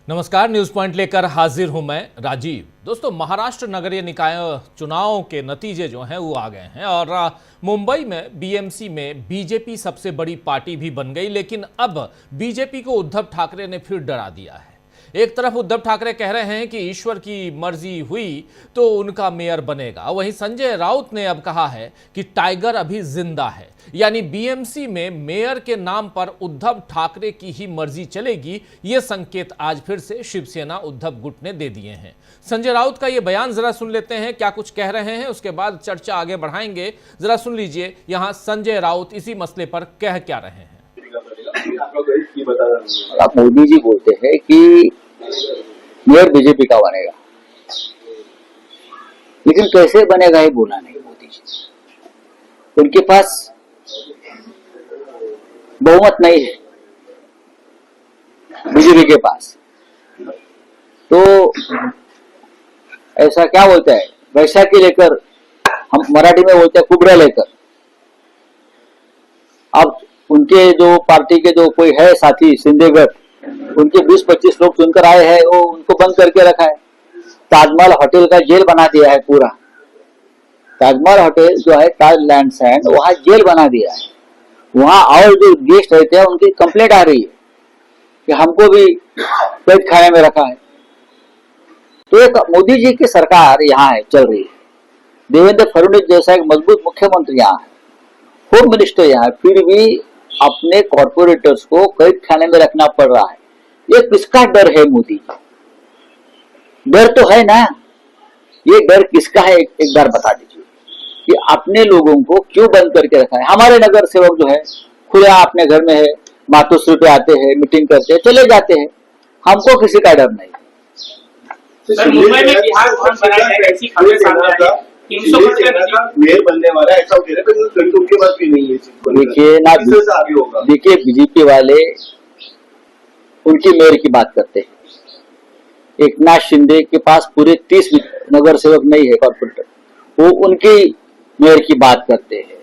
नमस्कार, news point लेकर हाजिर हूं मैं राजीव। दोस्तों, महाराष्ट्र नगरीय निकाय चुनाव के नतीजे जो हैं वो आ गए हैं और मुंबई में बीएमसी में बीजेपी सबसे बड़ी पार्टी भी बन गई। लेकिन अब बीजेपी को उद्धव ठाकरे ने फिर डरा दिया है। एक तरफ उद्धव ठाकरे कह रहे हैं कि ईश्वर की मर्जी हुई तो उनका मेयर बनेगा, वहीं संजय राउत ने अब कहा है कि टाइगर अभी जिंदा है, यानी बीएमसी में मेयर के नाम पर उद्धव ठाकरे की ही मर्जी चलेगी। ये संकेत आज फिर से शिवसेना उद्धव गुट ने दे दिए हैं। संजय राउत का ये बयान जरा सुन लेते हैं, क्या कुछ कह रहे हैं, उसके बाद चर्चा आगे बढ़ाएंगे। जरा सुन लीजिए यहां संजय राउत इसी मसले पर कह क्या रहे हैं। आप मोदी जी बोलते हैं कि मेयर बीजेपी का बनेगा, लेकिन कैसे बनेगा ये बोला नहीं मोदी जी। उनके पास बहुमत नहीं है बीजेपी के पास, तो ऐसा क्या बोलता है, वैशाखी लेकर, हम मराठी में बोलते हैं कुबरा लेकर। अब उनके जो पार्टी के जो कोई है साथी सिंधेगढ़, उनके 20-25 लोग चुनकर आए हैं, वो उनको बंद करके रखा है। ताजमहल होटल का जेल बना दिया है पूरा। ताजमहल होटल जो है ताज लैंड सैंड, वहां जेल बना दिया है। वहां और जो गेस्ट रहते हैं उनकी कंप्लेंट आ रही है कि हमको भी कैद खाने में रखा है। तो एक मोदी जी की सरकार यहाँ है, चल रही है। देवेंद्र फडणवीस जैसा एक मजबूत मुख्यमंत्री यहाँ है, होम मिनिस्टर यहाँ है, फिर भी अपने कॉर्पोरेटर्स को कैद खाने में रखना पड़ रहा है। ये किसका डर है मोदी? डर तो है ना, ये डर किसका है एक बार बता दीजिए कि अपने लोगों को क्यों बंद करके रखा है। हमारे नगर सेवक जो है खुले अपने घर में है, मातोश्री पे आते हैं, मीटिंग करते हैं, चले जाते हैं, हमको किसी का डर नहीं। सर, मुंबई में बिहार भवन बनाया है, ऐसी खबरें सामने आ रही है। मेयर बनने वाला है, ऐसा कह रहे हैं, उनके पास भी नहीं है। देखिए ना, देखिए बीजेपी वाले उनकी मेयर की बात करते हैं। एकनाथ शिंदे के पास पूरे 30 नगर सेवक नहीं है कॉर्पोरेटर, वो उनकी मेयर की बात करते हैं।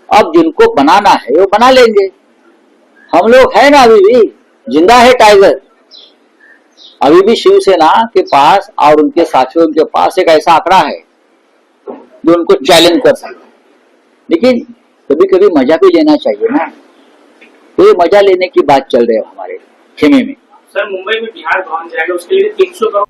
अब जिनको बनाना है वो बना लेंगे। हम लोग है ना, अभी भी जिंदा है टाइगर। अभी भी शिवसेना के पास और उनके साथियों के पास एक ऐसा आंकड़ा है जो उनको चैलेंज कर सकता है। लेकिन कभी कभी मजा भी लेना चाहिए ना, तो ये मजा लेने की बात चल रही है हमारे खेमे में। सर, मुंबई में बिहार भवन जाएगा, उसके लिए 300 करोड़।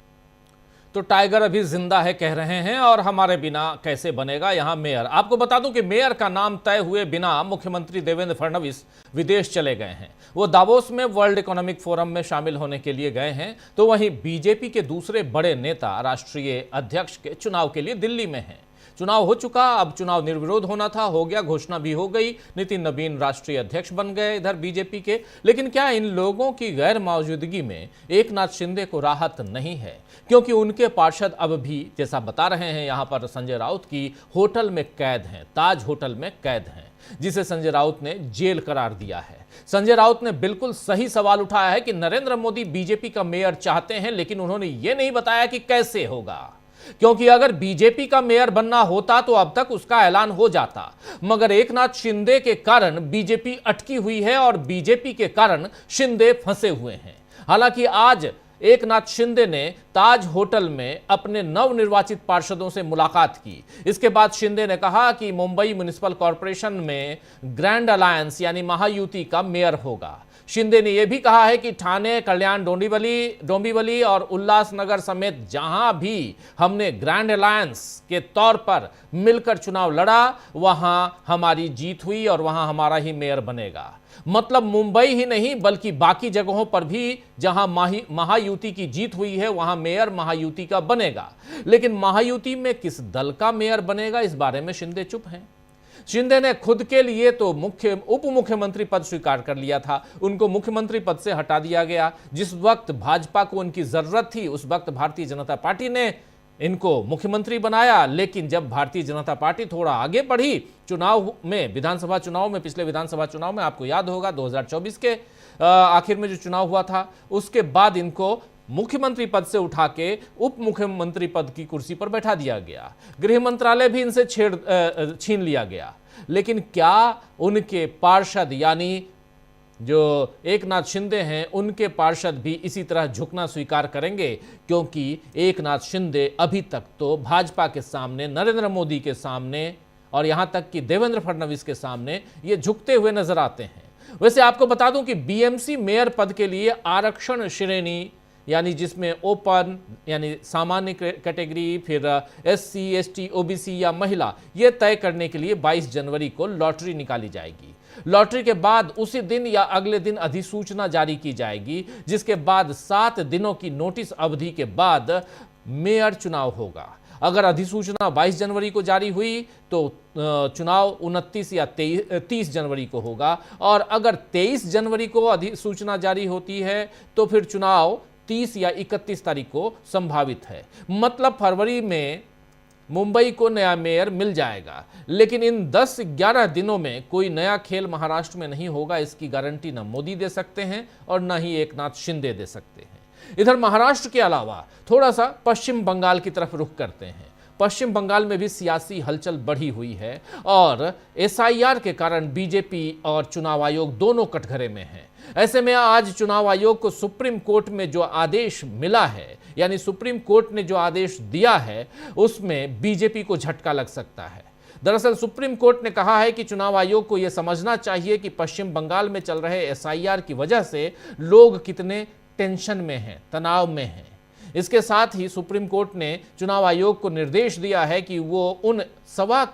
तो टाइगर अभी जिंदा है कह रहे हैं, और हमारे बिना कैसे बनेगा यहाँ मेयर। आपको बता दूं कि मेयर का नाम तय हुए बिना मुख्यमंत्री देवेंद्र फडणवीस विदेश चले गए हैं। वो दावोस में वर्ल्ड इकोनॉमिक फोरम में शामिल होने के लिए गए हैं। तो वहीं बीजेपी के दूसरे बड़े नेता राष्ट्रीय अध्यक्ष के चुनाव के लिए दिल्ली में हैं। चुनाव हो चुका, अब चुनाव निर्विरोध होना था, हो गया, घोषणा भी हो गई। नितिन नवीन राष्ट्रीय अध्यक्ष बन गए इधर बीजेपी के। लेकिन क्या इन लोगों की गैर मौजूदगी में एकनाथ शिंदे को राहत नहीं है? क्योंकि उनके पार्षद अब भी, जैसा बता रहे हैं यहाँ पर संजय राउत, की होटल में कैद हैं, ताज होटल में कैद हैं, जिसे संजय राउत ने जेल करार दिया है। संजय राउत ने बिल्कुल सही सवाल उठाया है कि नरेंद्र मोदी बीजेपी का मेयर चाहते हैं, लेकिन उन्होंने ये नहीं बताया कि कैसे होगा। क्योंकि अगर बीजेपी का मेयर बनना होता तो अब तक उसका ऐलान हो जाता, मगर एकनाथ शिंदे के कारण बीजेपी अटकी हुई है और बीजेपी के कारण शिंदे फंसे हुए हैं। हालांकि आज एकनाथ शिंदे ने ताज होटल में अपने नवनिर्वाचित पार्षदों से मुलाकात की। इसके बाद शिंदे ने कहा कि मुंबई म्युनिसिपल कॉर्पोरेशन में ग्रैंड अलायंस यानी महायुति का मेयर होगा। शिंदे ने यह भी कहा है कि ठाणे, कल्याण, डोंबिवली और उल्लासनगर समेत जहां भी हमने ग्रैंड अलायंस के तौर पर मिलकर चुनाव लड़ा, वहां हमारी जीत हुई और वहां हमारा ही मेयर बनेगा। मतलब मुंबई ही नहीं बल्कि बाकी जगहों पर भी जहां महायुति की जीत हुई है वहां मेयर महायुति का बनेगा। लेकिन महायुति में किस दल का मेयर बनेगा, इस बारे में शिंदे चुप हैं। शिंदे ने खुद के लिए तो उप मुख्यमंत्री पद स्वीकार कर लिया था, उनको मुख्यमंत्री पद से हटा दिया गया। जिस वक्त भाजपा को उनकी जरूरत थी उस वक्त भारतीय जनता पार्टी ने इनको मुख्यमंत्री बनाया। लेकिन जब भारतीय जनता पार्टी थोड़ा आगे बढ़ी चुनाव में, विधानसभा चुनाव में, पिछले विधानसभा चुनाव में, आपको याद होगा 2024 के आखिर में जो चुनाव हुआ था, उसके बाद इनको मुख्यमंत्री पद से उठा के उप मुख्यमंत्री पद की कुर्सी पर बैठा दिया गया। गृह मंत्रालय भी इनसे छीन लिया गया। लेकिन क्या उनके पार्षद यानी जो एकनाथ शिंदे हैं उनके पार्षद भी इसी तरह झुकना स्वीकार करेंगे, क्योंकि एकनाथ शिंदे अभी तक तो भाजपा के सामने, नरेंद्र मोदी के सामने और यहां तक कि देवेंद्र फडणवीस के सामने ये झुकते हुए नजर आते हैं। वैसे आपको बता दूं कि बीएमसी मेयर पद के लिए आरक्षण श्रेणी, यानी जिसमें ओपन यानी सामान्य कैटेगरी, फिर एससी, एसटी, ओबीसी या महिला, ये तय करने के लिए 22 जनवरी को लॉटरी निकाली जाएगी। लॉटरी के बाद उसी दिन या अगले दिन अधिसूचना जारी की जाएगी, जिसके बाद 7 दिनों की नोटिस अवधि के बाद मेयर चुनाव होगा। अगर अधिसूचना 22 जनवरी को जारी हुई तो चुनाव 29 या 30 जनवरी को होगा, और अगर 23 जनवरी को अधिसूचना जारी होती है तो फिर चुनाव 30 या 31 तारीख को संभावित है। मतलब फरवरी में मुंबई को नया मेयर मिल जाएगा, लेकिन इन 10-11 दिनों में कोई नया खेल महाराष्ट्र में नहीं होगा, इसकी गारंटी न मोदी दे सकते हैं और न ही एकनाथ शिंदे दे सकते हैं। इधर महाराष्ट्र के अलावा थोड़ा सा पश्चिम बंगाल की तरफ रुख करते हैं। पश्चिम बंगाल में भी सियासी हलचल बढ़ी हुई है और एसआईआर के कारण बीजेपी और चुनाव आयोग दोनों कटघरे में हैं। ऐसे में आज चुनाव आयोग को सुप्रीम कोर्ट में जो आदेश मिला है, यानी सुप्रीम कोर्ट ने जो आदेश दिया है, उसमें बीजेपी को झटका लग सकता है। दरअसल सुप्रीम कोर्ट ने कहा है कि चुनाव आयोग को यह समझना चाहिए कि पश्चिम बंगाल में चल रहे एसआईआर की वजह से लोग कितने टेंशन में हैं, तनाव में हैं। इसके साथ ही सुप्रीम कोर्ट ने चुनाव आयोग को निर्देश दिया है कि वो उन 1.25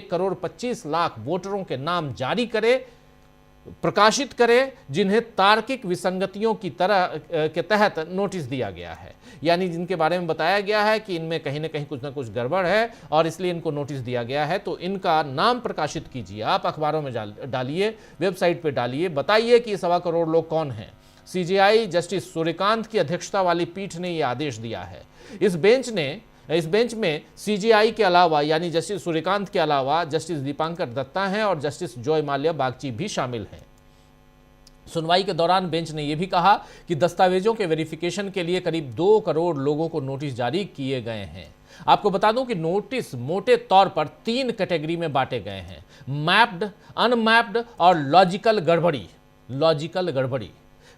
करोड़ वोटरों के नाम जारी करे, प्रकाशित करे, जिन्हें तार्किक विसंगतियों की तरह के तहत नोटिस दिया गया है, यानी जिनके बारे में बताया गया है कि इनमें कहीं ना कहीं कुछ ना कुछ गड़बड़ है और इसलिए इनको नोटिस दिया गया है। तो इनका नाम प्रकाशित कीजिए, आप अखबारों में डालिए, वेबसाइट पे डालिए, बताइए कि 1.25 करोड़ लोग कौन हैं। सीजेआई जस्टिस सूर्यकांत की अध्यक्षता वाली पीठ ने यह आदेश दिया है। इस बेंच में सीजेआई के अलावा, यानी जस्टिस सूर्यकांत के अलावा जस्टिस दीपांकर दत्ता हैं और जस्टिस जॉय माल्या बागची भी शामिल हैं। सुनवाई के दौरान बेंच ने यह भी कहा कि दस्तावेजों के वेरिफिकेशन के लिए करीब 2 करोड़ लोगों को नोटिस जारी किए गए हैं। आपको बता दूं कि नोटिस मोटे तौर पर 3 कैटेगरी में बांटे गए हैं: मैप्ड, अनमैप्ड और लॉजिकल गड़बड़ी।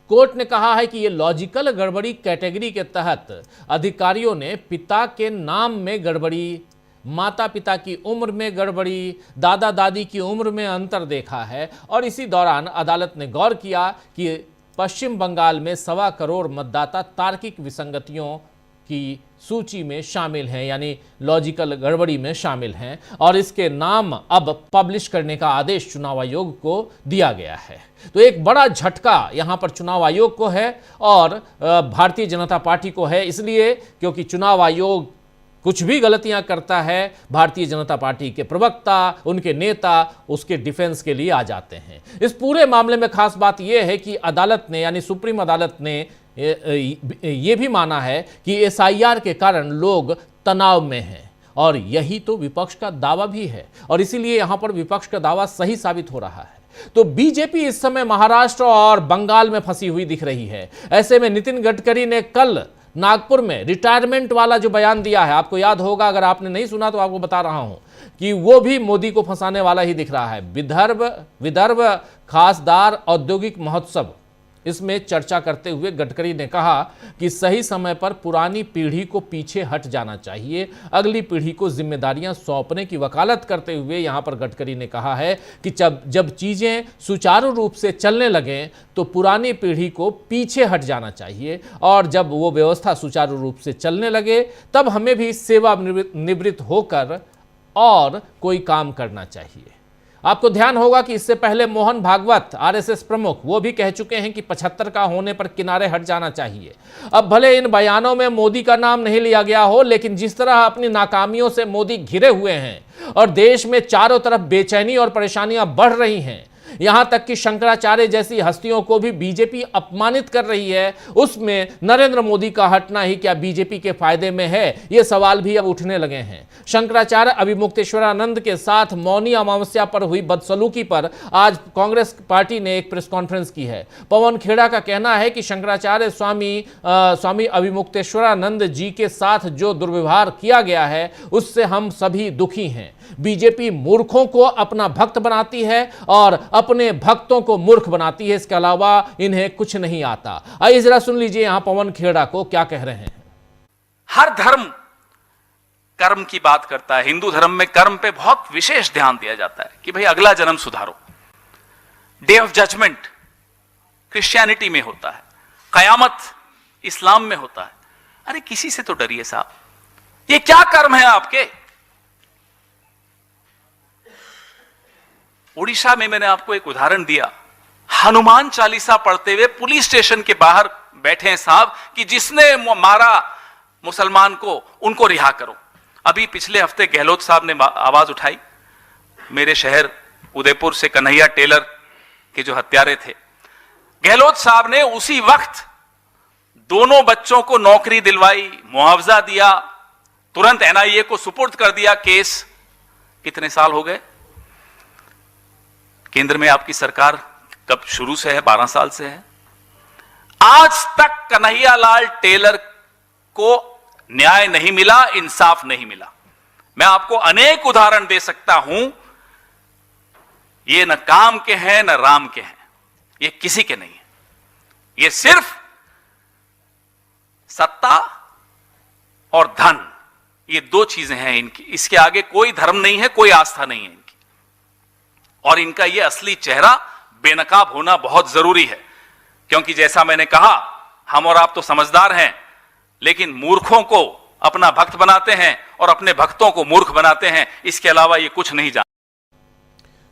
कोर्ट ने कहा है कि यह लॉजिकल गड़बड़ी कैटेगरी के तहत अधिकारियों ने पिता के नाम में गड़बड़ी, माता पिता की उम्र में गड़बड़ी, दादा दादी की उम्र में अंतर देखा है। और इसी दौरान अदालत ने गौर किया कि पश्चिम बंगाल में 1.25 करोड़ मतदाता तार्किक विसंगतियों की सूची में शामिल हैं, यानी लॉजिकल गड़बड़ी में शामिल हैं, और इसके नाम अब पब्लिश करने का आदेश चुनाव आयोग को दिया गया है। तो एक बड़ा झटका यहां पर चुनाव आयोग को है और भारतीय जनता पार्टी को है, इसलिए क्योंकि चुनाव आयोग कुछ भी गलतियां करता है, भारतीय जनता पार्टी के प्रवक्ता, उनके नेता उसके डिफेंस के लिए आ जाते हैं। इस पूरे मामले में खास बात यह है कि अदालत ने, यानी सुप्रीम अदालत ने ये भी माना है कि एसआईआर के कारण लोग तनाव में हैं, और यही तो विपक्ष का दावा भी है, और इसीलिए यहां पर विपक्ष का दावा सही साबित हो रहा है। तो बीजेपी इस समय महाराष्ट्र और बंगाल में फंसी हुई दिख रही है। ऐसे में नितिन गडकरी ने कल नागपुर में रिटायरमेंट वाला जो बयान दिया है, आपको याद होगा, अगर आपने नहीं सुना तो आपको बता रहा हूं कि वो भी मोदी को फंसाने वाला ही दिख रहा है। विदर्भ खासदार औद्योगिक महोत्सव, इसमें चर्चा करते हुए गडकरी ने कहा कि सही समय पर पुरानी पीढ़ी को पीछे हट जाना चाहिए, अगली पीढ़ी को जिम्मेदारियां सौंपने की वकालत करते हुए यहां पर गडकरी ने कहा है कि जब चीजें सुचारू रूप से चलने लगें तो पुरानी पीढ़ी को पीछे हट जाना चाहिए, और जब वो व्यवस्था सुचारू रूप से चलने लगे तब हमें भी सेवानिवृत्त होकर और कोई काम करना चाहिए। आपको ध्यान होगा कि इससे पहले मोहन भागवत, आरएसएस प्रमुख, वो भी कह चुके हैं कि 75 का होने पर किनारे हट जाना चाहिए। अब भले इन बयानों में मोदी का नाम नहीं लिया गया हो, लेकिन जिस तरह अपनी नाकामियों से मोदी घिरे हुए हैं और देश में चारों तरफ बेचैनी और परेशानियां बढ़ रही हैं, यहां तक कि शंकराचार्य जैसी हस्तियों को भी बीजेपी अपमानित कर रही है, उसमें नरेंद्र मोदी का हटना ही क्या बीजेपी के फायदे में है, ये सवाल भी अब उठने लगे हैं। शंकराचार्य अभिमुक्तेश्वरानंद के साथ मौनी अमावस्या पर हुई बदसलूकी पर आज कांग्रेस पार्टी ने एक प्रेस कॉन्फ्रेंस की है। पवन खेड़ा का कहना है कि शंकराचार्य स्वामी अभिमुक्तेश्वरानंद जी के साथ जो दुर्व्यवहार किया गया है उससे हम सभी दुखी हैं। बीजेपी मूर्खों को अपना भक्त बनाती है और अपने भक्तों को मूर्ख बनाती है, इसके अलावा इन्हें कुछ नहीं आता। आइए जरा सुन लीजिए यहां पवन खेड़ा को क्या कह रहे हैं। हर धर्म कर्म की बात करता है। हिंदू धर्म में कर्म पे बहुत विशेष ध्यान दिया जाता है कि भाई अगला जन्म सुधारो। डे ऑफ जजमेंट क्रिश्चियनिटी में होता है, कयामत इस्लाम में होता है। अरे किसी से तो डरिए साहब, ये क्या कर्म है आपके? उड़ीसा में मैंने आपको एक उदाहरण दिया, हनुमान चालीसा पढ़ते हुए पुलिस स्टेशन के बाहर बैठे हैं साहब कि जिसने मारा मुसलमान को उनको रिहा करो। अभी पिछले हफ्ते गहलोत साहब ने आवाज उठाई, मेरे शहर उदयपुर से कन्हैया टेलर के जो हत्यारे थे, गहलोत साहब ने उसी वक्त दोनों बच्चों को नौकरी दिलवाई, मुआवजा दिया, तुरंत एनआईए को सुपुर्द कर दिया केस। कितने साल हो गए? केंद्र में आपकी सरकार कब शुरू से है? 12 साल से है। आज तक कन्हैयालाल टेलर को न्याय नहीं मिला, इंसाफ नहीं मिला। मैं आपको अनेक उदाहरण दे सकता हूं। ये न काम के हैं न राम के हैं, ये किसी के नहीं है। ये सिर्फ सत्ता और धन, ये दो चीजें हैं इनकी। इसके आगे कोई धर्म नहीं है, कोई आस्था नहीं है इनकी। और इनका ये असली चेहरा बेनकाब होना बहुत जरूरी है, क्योंकि जैसा मैंने कहा, हम और आप तो समझदार हैं, लेकिन मूर्खों को अपना भक्त बनाते हैं और अपने भक्तों को मूर्ख बनाते हैं। इसके अलावा ये कुछ नहीं जानते।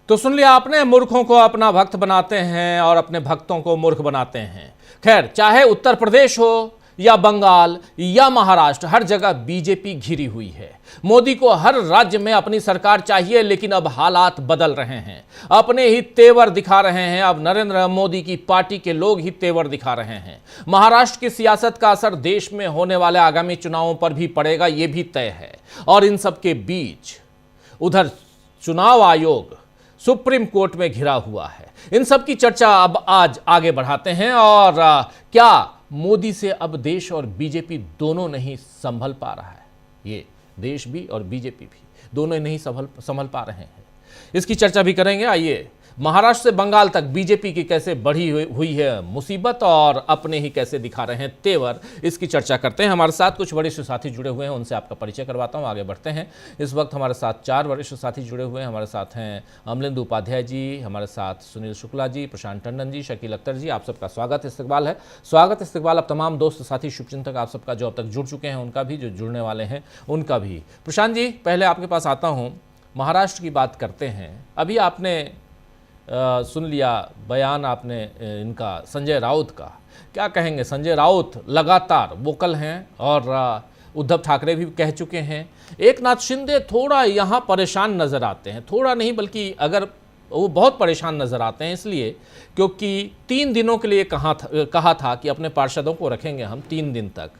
तो सुन लिया आपने, मूर्खों को अपना भक्त बनाते हैं और अपने भक्तों को मूर्ख बनाते हैं। खैर, चाहे उत्तर प्रदेश हो या बंगाल या महाराष्ट्र, हर जगह बीजेपी घिरी हुई है। मोदी को हर राज्य में अपनी सरकार चाहिए, लेकिन अब हालात बदल रहे हैं, अपने ही तेवर दिखा रहे हैं। अब नरेंद्र मोदी की पार्टी के लोग ही तेवर दिखा रहे हैं। महाराष्ट्र की सियासत का असर देश में होने वाले आगामी चुनावों पर भी पड़ेगा, यह भी तय है। और इन सब के बीच उधर चुनाव आयोग सुप्रीम कोर्ट में घिरा हुआ है। इन सब की चर्चा अब आज आगे बढ़ाते हैं। और क्या मोदी से अब देश और बीजेपी दोनों नहीं संभल पा रहा है? ये देश भी और बीजेपी भी दोनों नहीं संभल पा रहे हैं, इसकी चर्चा भी करेंगे। आइए, महाराष्ट्र से बंगाल तक बीजेपी की कैसे बढ़ी हुई है मुसीबत और अपने ही कैसे दिखा रहे हैं तेवर, इसकी चर्चा करते हैं। हमारे साथ कुछ वरिष्ठ साथी जुड़े हुए हैं, उनसे आपका परिचय करवाता हूं, आगे बढ़ते हैं। इस वक्त हमारे साथ 4 वरिष्ठ साथी जुड़े हुए हैं। हमारे साथ हैं अमलेंदु उपाध्याय जी, हमारे साथ सुनील शुक्ला जी, प्रशांत टंडन जी, शकील अख्तर जी। आप सबका स्वागत इस्तकबाल है। स्वागत इस्तकबाल अब तमाम दोस्त साथी शुभचिंतक आप सबका जो अब तक जुड़ चुके हैं उनका भी, जो जुड़ने वाले हैं उनका भी। प्रशांत जी, पहले आपके पास आता हूँ, महाराष्ट्र की बात करते हैं। अभी आपने सुन लिया बयान आपने इनका संजय राउत का, क्या कहेंगे? संजय राउत लगातार वोकल हैं और उद्धव ठाकरे भी कह चुके हैं। एकनाथ शिंदे थोड़ा यहाँ परेशान नज़र आते हैं, थोड़ा नहीं बल्कि अगर वो बहुत परेशान नज़र आते हैं, इसलिए क्योंकि 3 दिनों के लिए कहा था कि अपने पार्षदों को रखेंगे हम 3 दिन तक।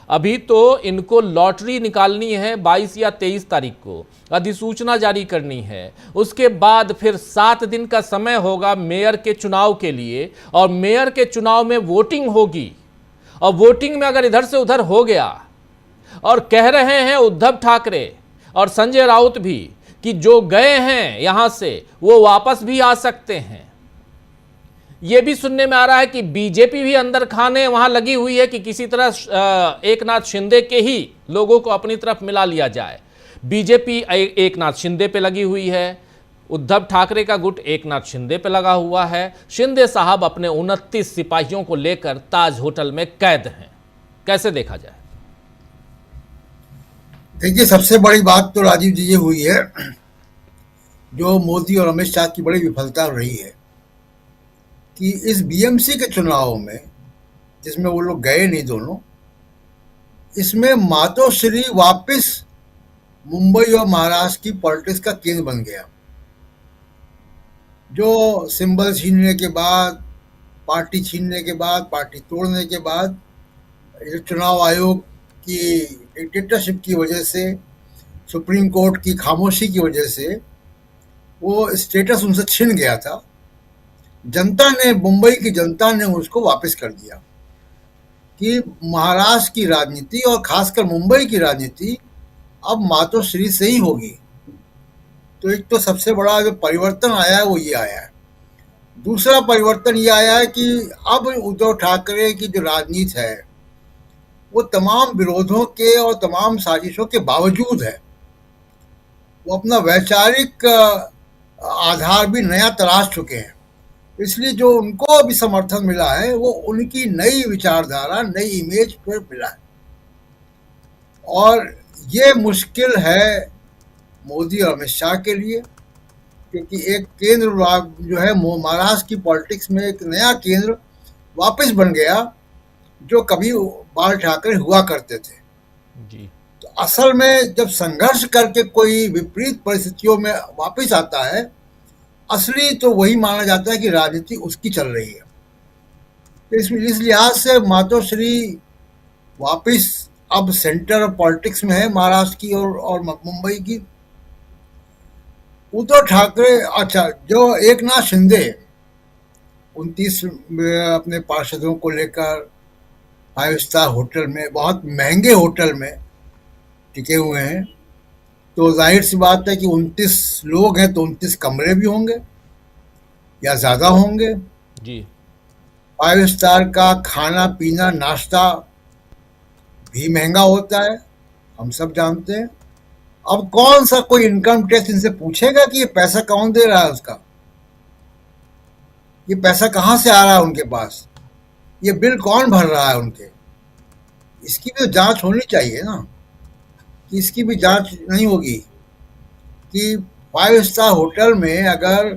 अभी तो इनको लॉटरी निकालनी है 22 या 23 तारीख को, अधिसूचना जारी करनी है। उसके बाद फिर 7 दिन का समय होगा मेयर के चुनाव के लिए, और मेयर के चुनाव में वोटिंग होगी। और वोटिंग में अगर इधर से उधर हो गया, और कह रहे हैं उद्धव ठाकरे और संजय राउत भी कि जो गए हैं यहां से वो वापस भी आ सकते हैं। यह भी सुनने में आ रहा है कि बीजेपी भी अंदर खाने वहां लगी हुई है कि किसी तरह एकनाथ शिंदे के ही लोगों को अपनी तरफ मिला लिया जाए। बीजेपी एकनाथ शिंदे पे लगी हुई है, उद्धव ठाकरे का गुट एकनाथ शिंदे पे लगा हुआ है। शिंदे साहब अपने 29 सिपाहियों को लेकर ताज होटल में कैद हैं। कैसे देखा जाए? देखिए, सबसे बड़ी बात तो राजीव जी ये हुई है, जो मोदी और अमित शाह की बड़ी विफलता रही है कि इस बीएमसी के चुनाव में, जिसमें वो लोग गए नहीं दोनों, इसमें मातोश्री वापस मुंबई और महाराष्ट्र की पॉलिटिक्स का केंद्र बन गया। जो सिंबल छीनने के बाद, पार्टी छीनने के बाद, पार्टी तोड़ने के बाद, चुनाव आयोग की डिक्टेटरशिप की वजह से, सुप्रीम कोर्ट की खामोशी की वजह से वो स्टेटस उनसे छिन गया था। जनता ने, मुंबई की जनता ने उसको वापस कर दिया कि महाराष्ट्र की राजनीति और खासकर मुंबई की राजनीति अब मातोश्री से ही होगी। तो एक तो सबसे बड़ा जो परिवर्तन आया है वो ये आया है। दूसरा परिवर्तन ये आया है कि अब उद्धव ठाकरे की जो राजनीति है वो तमाम विरोधों के और तमाम साजिशों के बावजूद है। वो अपना वैचारिक आधार भी नया तलाश चुके हैं। इसलिए जो उनको अभी समर्थन मिला है वो उनकी नई विचारधारा, नई इमेज पर मिला है। और ये मुश्किल है मोदी और अमित शाह के लिए, क्योंकि एक केंद्र जो है महाराष्ट्र की पॉलिटिक्स में एक नया केंद्र वापस बन गया जो कभी बाल ठाकरे हुआ करते थे। जी। तो असल में जब संघर्ष करके कोई विपरीत परिस्थितियों में वापस आता है, असली तो वही माना जाता है कि राजनीति उसकी चल रही है। तो इस लिहाज से मातोश्री वापस अब सेंटर ऑफ पॉलिटिक्स में है महाराष्ट्र की और मुंबई की। उद्धव ठाकरे, अच्छा, जो एकनाथ शिंदे 29 अपने पार्षदों को लेकर 5 स्टार होटल में, बहुत महंगे होटल में टिके हुए हैं, तो जाहिर सी बात है कि 29 लोग हैं तो 29 कमरे भी होंगे या ज़्यादा होंगे। जी। 5 स्टार का खाना पीना नाश्ता भी महंगा होता है, हम सब जानते हैं। अब कौन सा कोई इनकम टैक्स इनसे पूछेगा कि ये पैसा कौन दे रहा है उसका, ये पैसा कहाँ से आ रहा है उनके पास, ये बिल कौन भर रहा है उनके? इसकी भी तो जांच होनी चाहिए ना। कि इसकी भी जांच नहीं होगी कि 5 स्टार होटल में अगर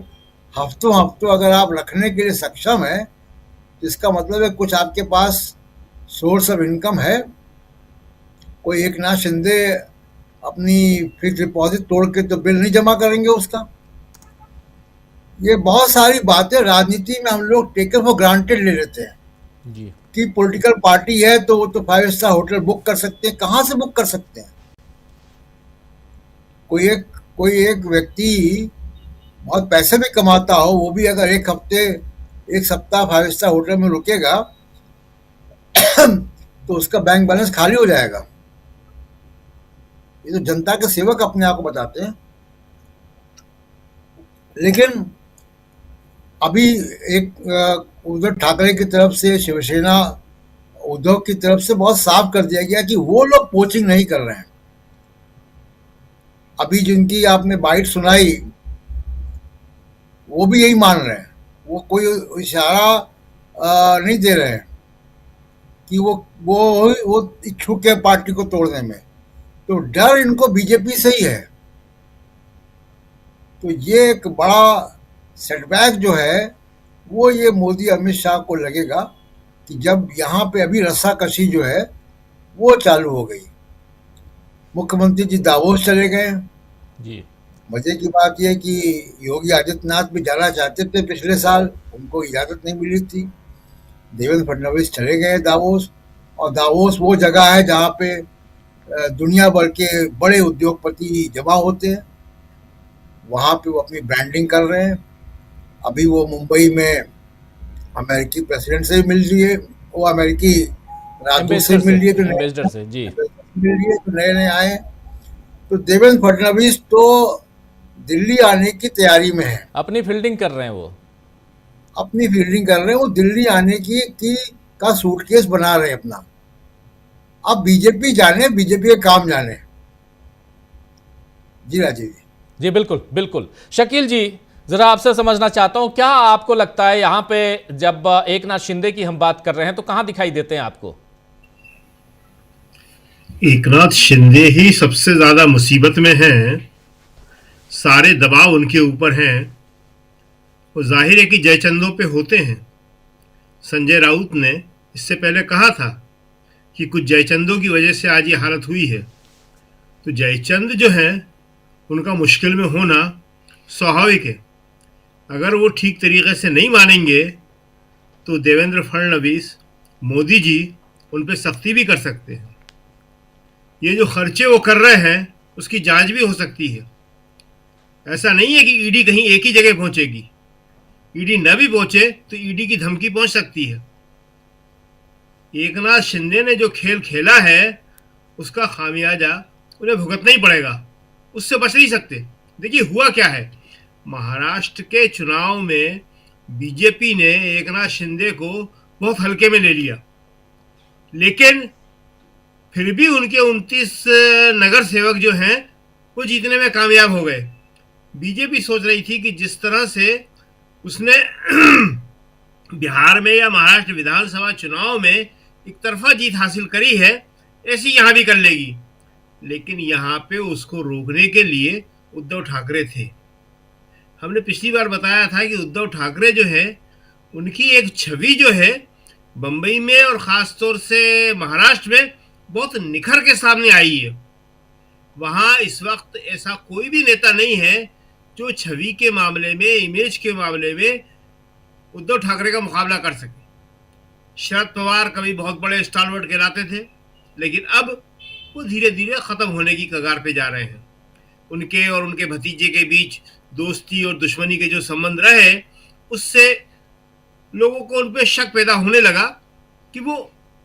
हफ्तों हफ्तों अगर आप रखने के लिए सक्षम है तो इसका मतलब है कुछ आपके पास सोर्स ऑफ इनकम है। कोई एकनाथ शिंदे अपनी फिक्स डिपॉजिट तोड़ के तो बिल नहीं जमा करेंगे उसका। ये बहुत सारी बातें राजनीति में हम लोग टेकन फॉर ग्रांटेड ले लेते हैं जी। कि पॉलिटिकल पार्टी है तो वो तो 5 स्टार होटल बुक कर सकते हैं। कहाँ से बुक कर सकते हैं? कोई एक व्यक्ति बहुत पैसे भी कमाता हो, वो भी अगर एक सप्ताह 5 स्टार होटल में रुकेगा तो उसका बैंक बैलेंस खाली हो जाएगा। ये तो जनता के सेवक अपने आप को बताते हैं। लेकिन अभी एक उद्धव ठाकरे की तरफ से, शिवसेना उद्धव की तरफ से बहुत साफ कर दिया गया कि वो लोग पोचिंग नहीं कर रहे हैं। अभी जिनकी आपने बाइट सुनाई वो भी यही मान रहे हैं, वो कोई इशारा नहीं दे रहे हैं कि वो इच्छुक है पार्टी को तोड़ने में। तो डर इनको बीजेपी से ही है। तो ये एक बड़ा सेटबैक जो है वो ये मोदी अमित शाह को लगेगा कि जब यहाँ पे अभी रस्साकशी जो है वो चालू हो गई। मुख्यमंत्री जी दावोस चले गए जी। मजे की बात यह कि योगी आदित्यनाथ भी जाना चाहते थे पिछले साल, उनको इजाजत नहीं मिली थी। देवेंद्र फडणवीस चले गए दावोस, और दावोस वो जगह है जहाँ पे दुनिया भर के बड़े उद्योगपति जमा होते हैं। वहाँ पे वो अपनी ब्रांडिंग कर रहे हैं। अभी वो मुंबई में अमेरिकी प्रेसिडेंट से मिल लिए, वो अमेरिकी राजदूत से मिल लिए, तो एम्बेसडर से जी मिल लिए तो नए आए। तो देवेंद्र फडणवीस तो दिल्ली आने की तैयारी में है, अपनी फील्डिंग कर रहे हैं, वो अपनी फील्डिंग कर रहे हैं। वो दिल्ली आने की का सूटकेस बना रहे हैं अपना। अब बीजेपी जाने, बीजेपी के काम जाने। जी राजीव जी। जी बिल्कुल बिल्कुल। शकील जी, जरा आपसे समझना चाहता हूं, क्या आपको लगता है यहां पे जब एकनाथ शिंदे की हम बात कर रहे हैं तो कहां दिखाई देते हैं आपको? एकनाथ शिंदे ही सबसे ज्यादा मुसीबत में हैं। सारे दबाव उनके ऊपर हैं। वो जाहिर है कि जयचंदों पे होते हैं। संजय राउत ने इससे पहले कहा था कि कुछ जयचंदों की वजह से आज ये हालत हुई है। तो जयचंद जो है उनका मुश्किल में होना स्वाभाविक है। अगर वो ठीक तरीके से नहीं मानेंगे तो देवेंद्र फडणवीस, मोदी जी उन पर सख्ती भी कर सकते हैं। ये जो खर्चे वो कर रहे हैं उसकी जांच भी हो सकती है। ऐसा नहीं है कि ईडी कहीं एक ही जगह पहुंचेगी। ईडी न भी पहुंचे तो ईडी की धमकी पहुंच सकती है। एकनाथ शिंदे ने जो खेल खेला है उसका खामियाजा उन्हें भुगतना ही पड़ेगा, उससे बच नहीं सकते। देखिए हुआ क्या है, महाराष्ट्र के चुनाव में बीजेपी ने एकनाथ शिंदे को बहुत हल्के में ले लिया, लेकिन फिर भी उनके 29 नगर सेवक जो हैं वो जीतने में कामयाब हो गए। बीजेपी सोच रही थी कि जिस तरह से उसने बिहार में या महाराष्ट्र विधानसभा चुनाव में एक तरफा जीत हासिल करी है, ऐसी यहां भी कर लेगी। लेकिन यहां पे उसको रोकने के लिए उद्धव ठाकरे थे। हमने पिछली बार बताया था कि उद्धव ठाकरे जो है उनकी एक छवि जो है बंबई में और खास तौर से महाराष्ट्र में बहुत निखर के सामने आई है। वहां इस वक्त ऐसा कोई भी नेता नहीं है जो छवि के मामले में, इमेज के मामले में उद्धव ठाकरे का मुकाबला कर सके। शरद पवार कभी बहुत बड़े स्टालवर्ट कहलाते थे, लेकिन अब वो धीरे धीरे खत्म होने की कगार पे जा रहे हैं। उनके और उनके भतीजे के बीच दोस्ती और दुश्मनी के जो संबंध रहे, उससे लोगों को उन पे शक पैदा होने लगा कि वो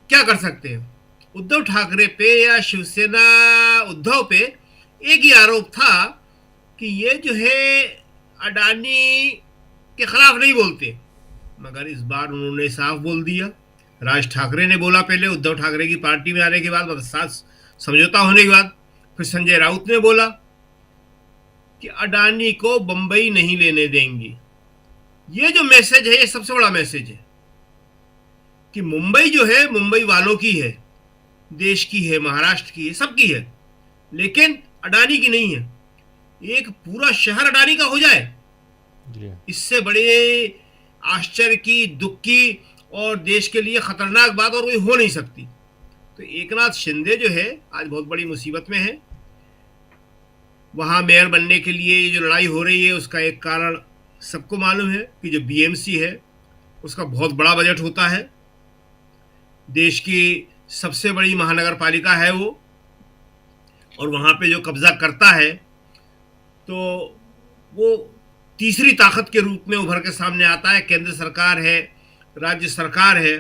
क्या कर सकते हैं। उद्धव ठाकरे पे या शिवसेना उद्धव पे एक ही आरोप था कि ये जो है अडानी के खिलाफ नहीं बोलते, मगर इस बार उन्होंने साफ बोल दिया। राज ठाकरे ने बोला पहले, उद्धव ठाकरे की पार्टी में आने के बाद, मतलब साथ समझौता होने के बाद। फिर संजय राउत ने बोला कि अडानी को बंबई नहीं लेने देंगे। ये जो मैसेज है, ये सबसे बड़ा मैसेज है कि मुंबई जो है मुंबई वालों की है, देश की है, महाराष्ट्र की है, सबकी है, लेकिन अडानी की नहीं है। एक पूरा शहर अडानी का हो जाए, इससे बड़े आश्चर्य की, दुख की और देश के लिए खतरनाक बात और कोई हो नहीं सकती। तो एकनाथ शिंदे जो है आज बहुत बड़ी मुसीबत में है। वहां मेयर बनने के लिए ये जो लड़ाई हो रही है, उसका एक कारण सबको मालूम है कि जो बीएमसी है उसका बहुत बड़ा बजट होता है। देश की सबसे बड़ी महानगर पालिका है वो, और वहां पे जो कब्जा करता है तो वो तीसरी ताकत के रूप में उभर के सामने आता है। केंद्र सरकार है, राज्य सरकार है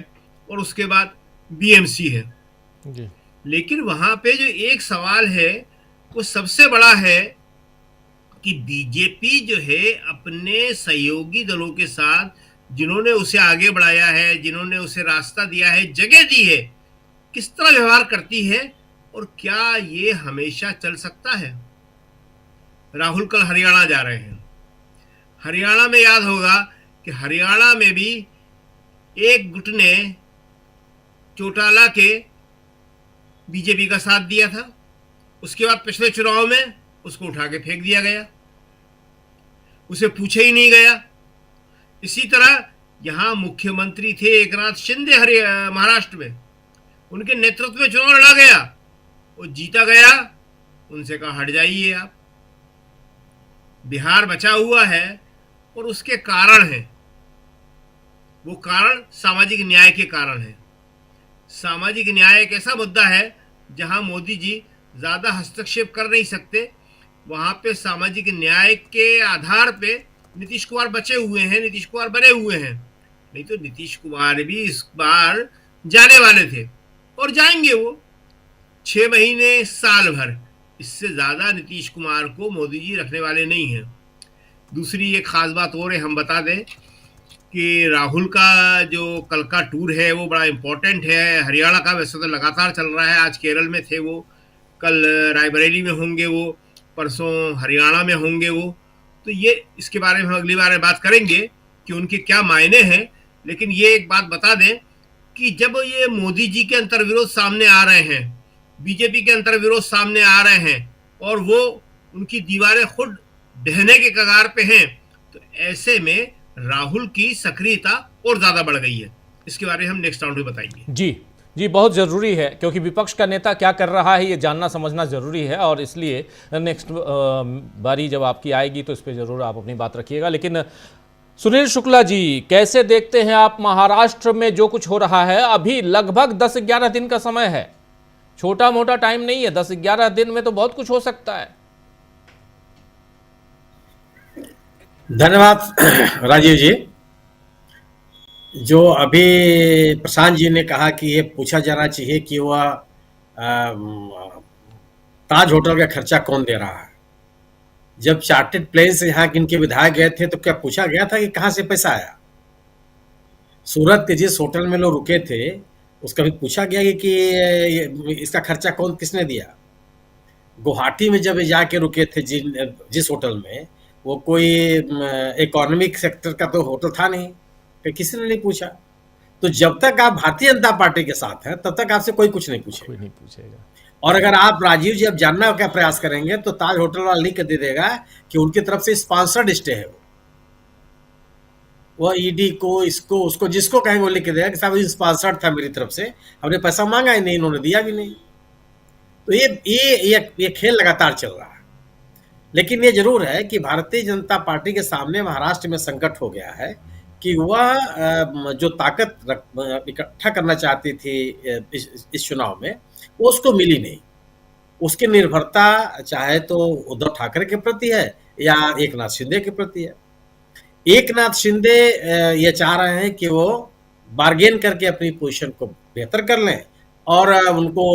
और उसके बाद बीएमसी है जी। लेकिन वहां पे जो एक सवाल है वो सबसे बड़ा है कि बीजेपी जो है अपने सहयोगी दलों के साथ, जिन्होंने उसे आगे बढ़ाया है, जिन्होंने उसे रास्ता दिया है, जगह दी है, किस तरह व्यवहार करती है और क्या ये हमेशा चल सकता है। राहुल कल हरियाणा जा रहे हैं। हरियाणा में याद होगा कि हरियाणा में भी एक गुट ने चौटाला के बीजेपी का साथ दिया था। उसके बाद पिछले चुनाव में उसको उठा के फेंक दिया गया, उसे पूछे ही नहीं गया। इसी तरह यहां मुख्यमंत्री थे एकनाथ शिंदे महाराष्ट्र में, उनके नेतृत्व में चुनाव लड़ा गया, वो जीता गया, उनसे कहा हट जाइए आप। बिहार बचा हुआ है और उसके कारण है, वो कारण सामाजिक न्याय के कारण है। सामाजिक न्याय एक ऐसा मुद्दा है जहां मोदी जी ज्यादा हस्तक्षेप कर नहीं सकते। वहां पे सामाजिक न्याय के आधार पे नीतीश कुमार बचे हुए हैं, नीतीश कुमार बने हुए हैं। नहीं तो नीतीश कुमार भी इस बार जाने वाले थे और जाएंगे वो 6 महीने, साल भर, इससे ज्यादा नीतीश कुमार को मोदी जी रखने वाले नहीं हैं। दूसरी एक खास बात और है, हम बता दें कि राहुल का जो कल का टूर है वो बड़ा इम्पोर्टेंट है। हरियाणा का वैसे तो लगातार चल रहा है, आज केरल में थे वो, कल रायबरेली में होंगे वो, परसों हरियाणा में होंगे वो। तो ये इसके बारे में हम अगली बार में बात करेंगे कि उनके क्या मायने हैं। लेकिन ये एक बात बता दें कि जब ये मोदी जी के अंतर्विरोध सामने आ रहे हैं, बीजेपी के अंतर्विरोध सामने आ रहे हैं और वो उनकी दीवारें खुद ढहने के कगार पे हैं, तो ऐसे में राहुल की सक्रियता और ज्यादा बढ़ गई है। इसके बारे में हम नेक्स्ट राउंड में बताएंगे। जी बहुत ज़रूरी है, क्योंकि विपक्ष का नेता क्या कर रहा है ये जानना समझना ज़रूरी है, और इसलिए नेक्स्ट बारी जब आपकी आएगी तो इस पर ज़रूर आप अपनी बात रखिएगा। लेकिन सुनील शुक्ला जी, कैसे देखते हैं आप महाराष्ट्र में जो कुछ हो रहा है? अभी लगभग 10-11 दिन का समय है, छोटा मोटा टाइम नहीं है। 10-11 दिन में तो बहुत कुछ हो सकता है। धन्यवाद राजीव जी। जो अभी प्रशांत जी ने कहा कि ये पूछा जाना चाहिए कि वह ताज होटल का खर्चा कौन दे रहा है। जब चार्टेड प्लेन से यहाँ इनके विधायक गए थे तो क्या पूछा गया था कि कहाँ से पैसा आया? सूरत के जिस होटल में लोग रुके थे, उसका भी पूछा गया कि इसका खर्चा किसने दिया? गुवाहाटी में जब जाके रुके थे जिस होटल में, वो कोई इकोनॉमिक सेक्टर का तो होटल था नहीं, कि किसी ने नहीं पूछा। तो जब तक आप भारतीय जनता पार्टी के साथ हैं, तब तक आपसे कोई कुछ नहीं पूछेगा। कोई नहीं पूछेगा। और अगर आप राजीव जी अब जानना का प्रयास करेंगे, तो ताज होटल वाला लिख के दे देगा कि उनकी तरफ से स्पॉन्सर्ड स्टे है। वो ईडी को, इसको, उसको, जिसको कहेंगे वो लिख के देगा कि साहब स्पॉन्सर्ड था मेरी तरफ से, हमने पैसा मांगा ही नहीं, इन्होंने दिया भी नहीं। तो ये खेल लगातार चल रहा है। लेकिन ये जरूर है कि भारतीय जनता पार्टी के सामने महाराष्ट्र में संकट हो गया है कि वह जो ताकत इकट्ठा करना चाहती थी इस चुनाव में, वो उसको मिली नहीं। उसकी निर्भरता चाहे तो उद्धव ठाकरे के प्रति है या एकनाथ शिंदे के प्रति है। एकनाथ शिंदे ये चाह रहे हैं कि वो बार्गेन करके अपनी पोजीशन को बेहतर कर लें, और उनको,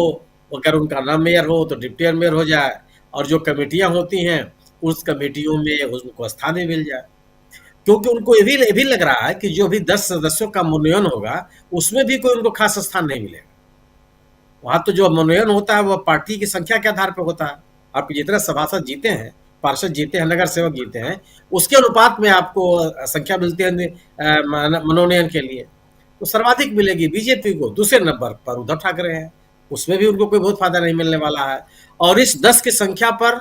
अगर उनका नाम मेयर हो तो डिप्टी मेयर हो जाए, और जो कमेटियां होती हैं उस कमेटियों में उनको स्थान भी मिल जाए। क्योंकि उनको ये भी लग रहा है कि जो भी 10 सदस्यों का मनोनयन होगा, उसमें भी कोई उनको खास स्थान नहीं मिलेगा। वहां तो जो मनोनयन होता है वह पार्टी की संख्या के आधार पर होता है। आप जितने सभासद जीते हैं, पार्षद जीते हैं, नगर सेवक जीते हैं, उसके अनुपात में आपको संख्या मिलती है मनोनयन के लिए। तो सर्वाधिक मिलेगी बीजेपी को, दूसरे नंबर पर उद्धव ठाकरे हैं, उसमें भी उनको कोई बहुत फायदा नहीं मिलने वाला है। और इस 10 की संख्या पर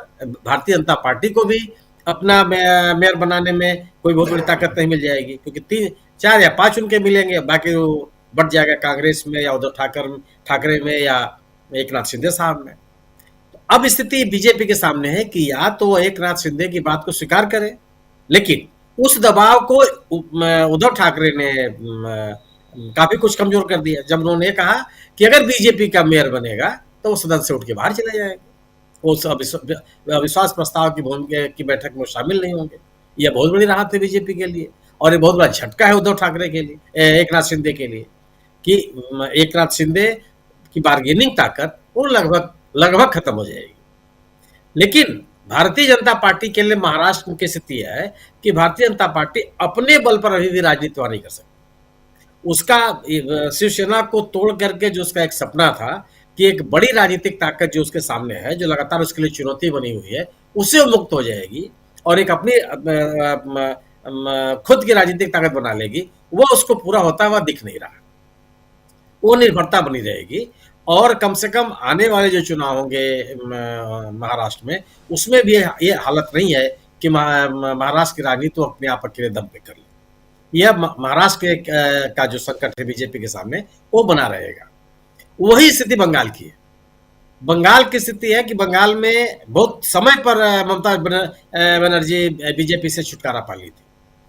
भारतीय जनता पार्टी को भी अपना मेयर बनाने में कोई बहुत बड़ी ताकत नहीं मिल जाएगी, क्योंकि 3, 4 या 5 उनके मिलेंगे, बाकी वो बढ़ जाएगा कांग्रेस में या उद्धव ठाकरे में या एकनाथ शिंदे साहब में। तो अब स्थिति बीजेपी के सामने है कि या तो वो एकनाथ शिंदे की बात को स्वीकार करे, लेकिन उस दबाव को उद्धव ठाकरे ने काफी कुछ कमजोर कर दिया जब उन्होंने कहा कि अगर बीजेपी का मेयर बनेगा तो वो सदन से उठ के बाहर चले जाएंगे, वो अविश्वास प्रस्ताव की बैठक में शामिल नहीं होंगे। यह बहुत बड़ी राहत है बीजेपी के लिए, और ये बहुत बड़ा झटका है उद्धव ठाकरे के लिए, एकनाथ शिंदे के लिए, कि एकनाथ शिंदे की बार्गेनिंग ताकत वो लगभग खत्म हो जाएगी। लेकिन भारतीय जनता पार्टी के लिए महाराष्ट्र की स्थिति है कि भारतीय जनता पार्टी अपने बल पर अभी भी राजनीति नहीं कर सकती। उसका शिवसेना को तोड़ करके जो उसका एक सपना था कि एक बड़ी राजनीतिक ताकत जो उसके सामने है, जो लगातार उसके लिए चुनौती बनी हुई है, उससे वो मुक्त हो जाएगी और एक अपनी खुद की राजनीतिक ताकत बना लेगी। वो उसको पूरा होता हुआ दिख नहीं रहा, वो निर्भरता बनी रहेगी। और कम से कम आने वाले जो चुनाव होंगे महाराष्ट्र में, उसमें भी ये हालत नहीं है कि महाराष्ट्र की राजनीति तो अपने आप अकेले दम पे कर ले। यह महाराष्ट्र का जो संकट है बीजेपी के सामने, वो बना रहेगा। वही स्थिति बंगाल की है। बंगाल की स्थिति है कि बंगाल में बहुत समय पर ममता बनर्जी बीजेपी से छुटकारा पा ली थी।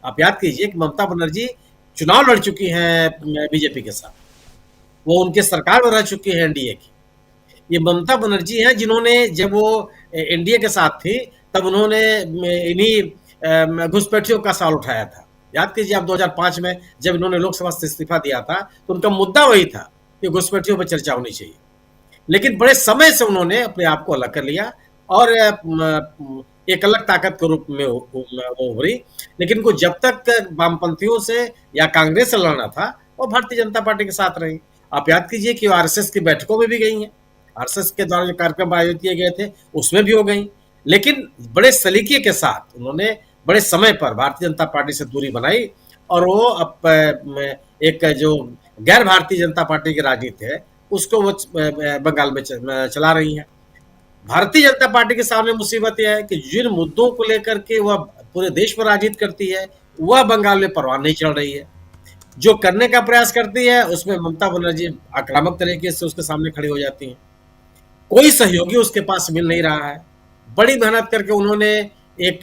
आप याद कीजिए कि ममता बनर्जी चुनाव लड़ चुकी हैं बीजेपी के साथ, वो उनके सरकार में रह चुकी है एनडीए की। ये ममता बनर्जी हैं जिन्होंने, जब वो एनडीए के साथ थी, तब उन्होंने इन्हीं घुसपैठियों का सवाल उठाया था। याद कीजिए आप 2005 में जब इन्होंने लोकसभा से इस्तीफा दिया था, तो उनका मुद्दा वही था कि घुसपैठियों पर चर्चा होनी चाहिए। लेकिन बड़े समय से उन्होंने अपने आप को अलग कर लिया और एक अलग ताकत के रूप में उभरी। लेकिन को जब तक वामपंथियों से या कांग्रेस से लड़ना था, वो भारतीय जनता पार्टी के साथ रही। आप याद कीजिए कि वो आरएसएस की बैठकों में भी गई हैं, आरएसएस के द्वारा जो कार्यक्रम आयोजित किए गए थे उसमें भी हो गई। लेकिन बड़े सलीके के साथ उन्होंने बड़े समय पर भारतीय जनता पार्टी से दूरी बनाई, और वो अब एक जो गैर भारतीय जनता पार्टी की राजनीति है उसको वो बंगाल में चला रही है। भारतीय जनता पार्टी के सामने मुसीबत यह है कि जिन मुद्दों को लेकर के वह पूरे देश में राजनीति करती है, वह बंगाल में परवाह नहीं चल रही है। जो करने का प्रयास करती है उसमें ममता बनर्जी आक्रामक तरीके से उसके सामने खड़ी हो जाती हैं। कोई सहयोगी उसके पास मिल नहीं रहा है। बड़ी मेहनत करके उन्होंने एक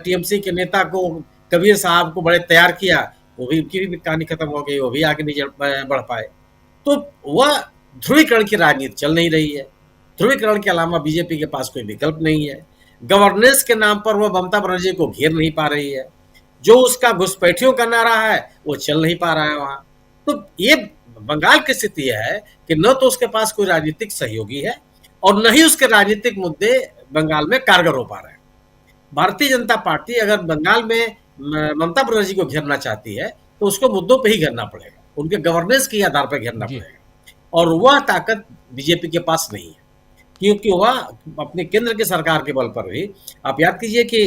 टीएमसी के नेता को, कबीर साहब को, बड़े तैयार किया, वो भी, उनकी भी कहानी खत्म हो गई, वो भी आगे नहीं बढ़ पाए। तो वह ध्रुवीकरण की राजनीति चल नहीं रही है। ध्रुवीकरण के अलावा बीजेपी के पास कोई विकल्प नहीं है। गवर्नेंस के नाम पर वह ममता बनर्जी को घेर नहीं पा रही है। जो उसका घुसपैठियों का नारा है वो चल नहीं पा रहा है वहां। तो ये बंगाल की स्थिति है कि न तो उसके पास कोई राजनीतिक सहयोगी है और न ही उसके राजनीतिक मुद्दे बंगाल में कारगर हो पा रहे हैं। भारतीय जनता पार्टी अगर बंगाल में ममता बनर्जी को घेरना चाहती है तो उसको मुद्दों पे ही घेरना पड़ेगा, उनके गवर्नेंस के आधार पर घेरना जी। पड़ेगा। और वह ताकत बीजेपी के पास नहीं है, क्योंकि वह अपने केंद्र की सरकार के बल पर भी, आप याद कीजिए कि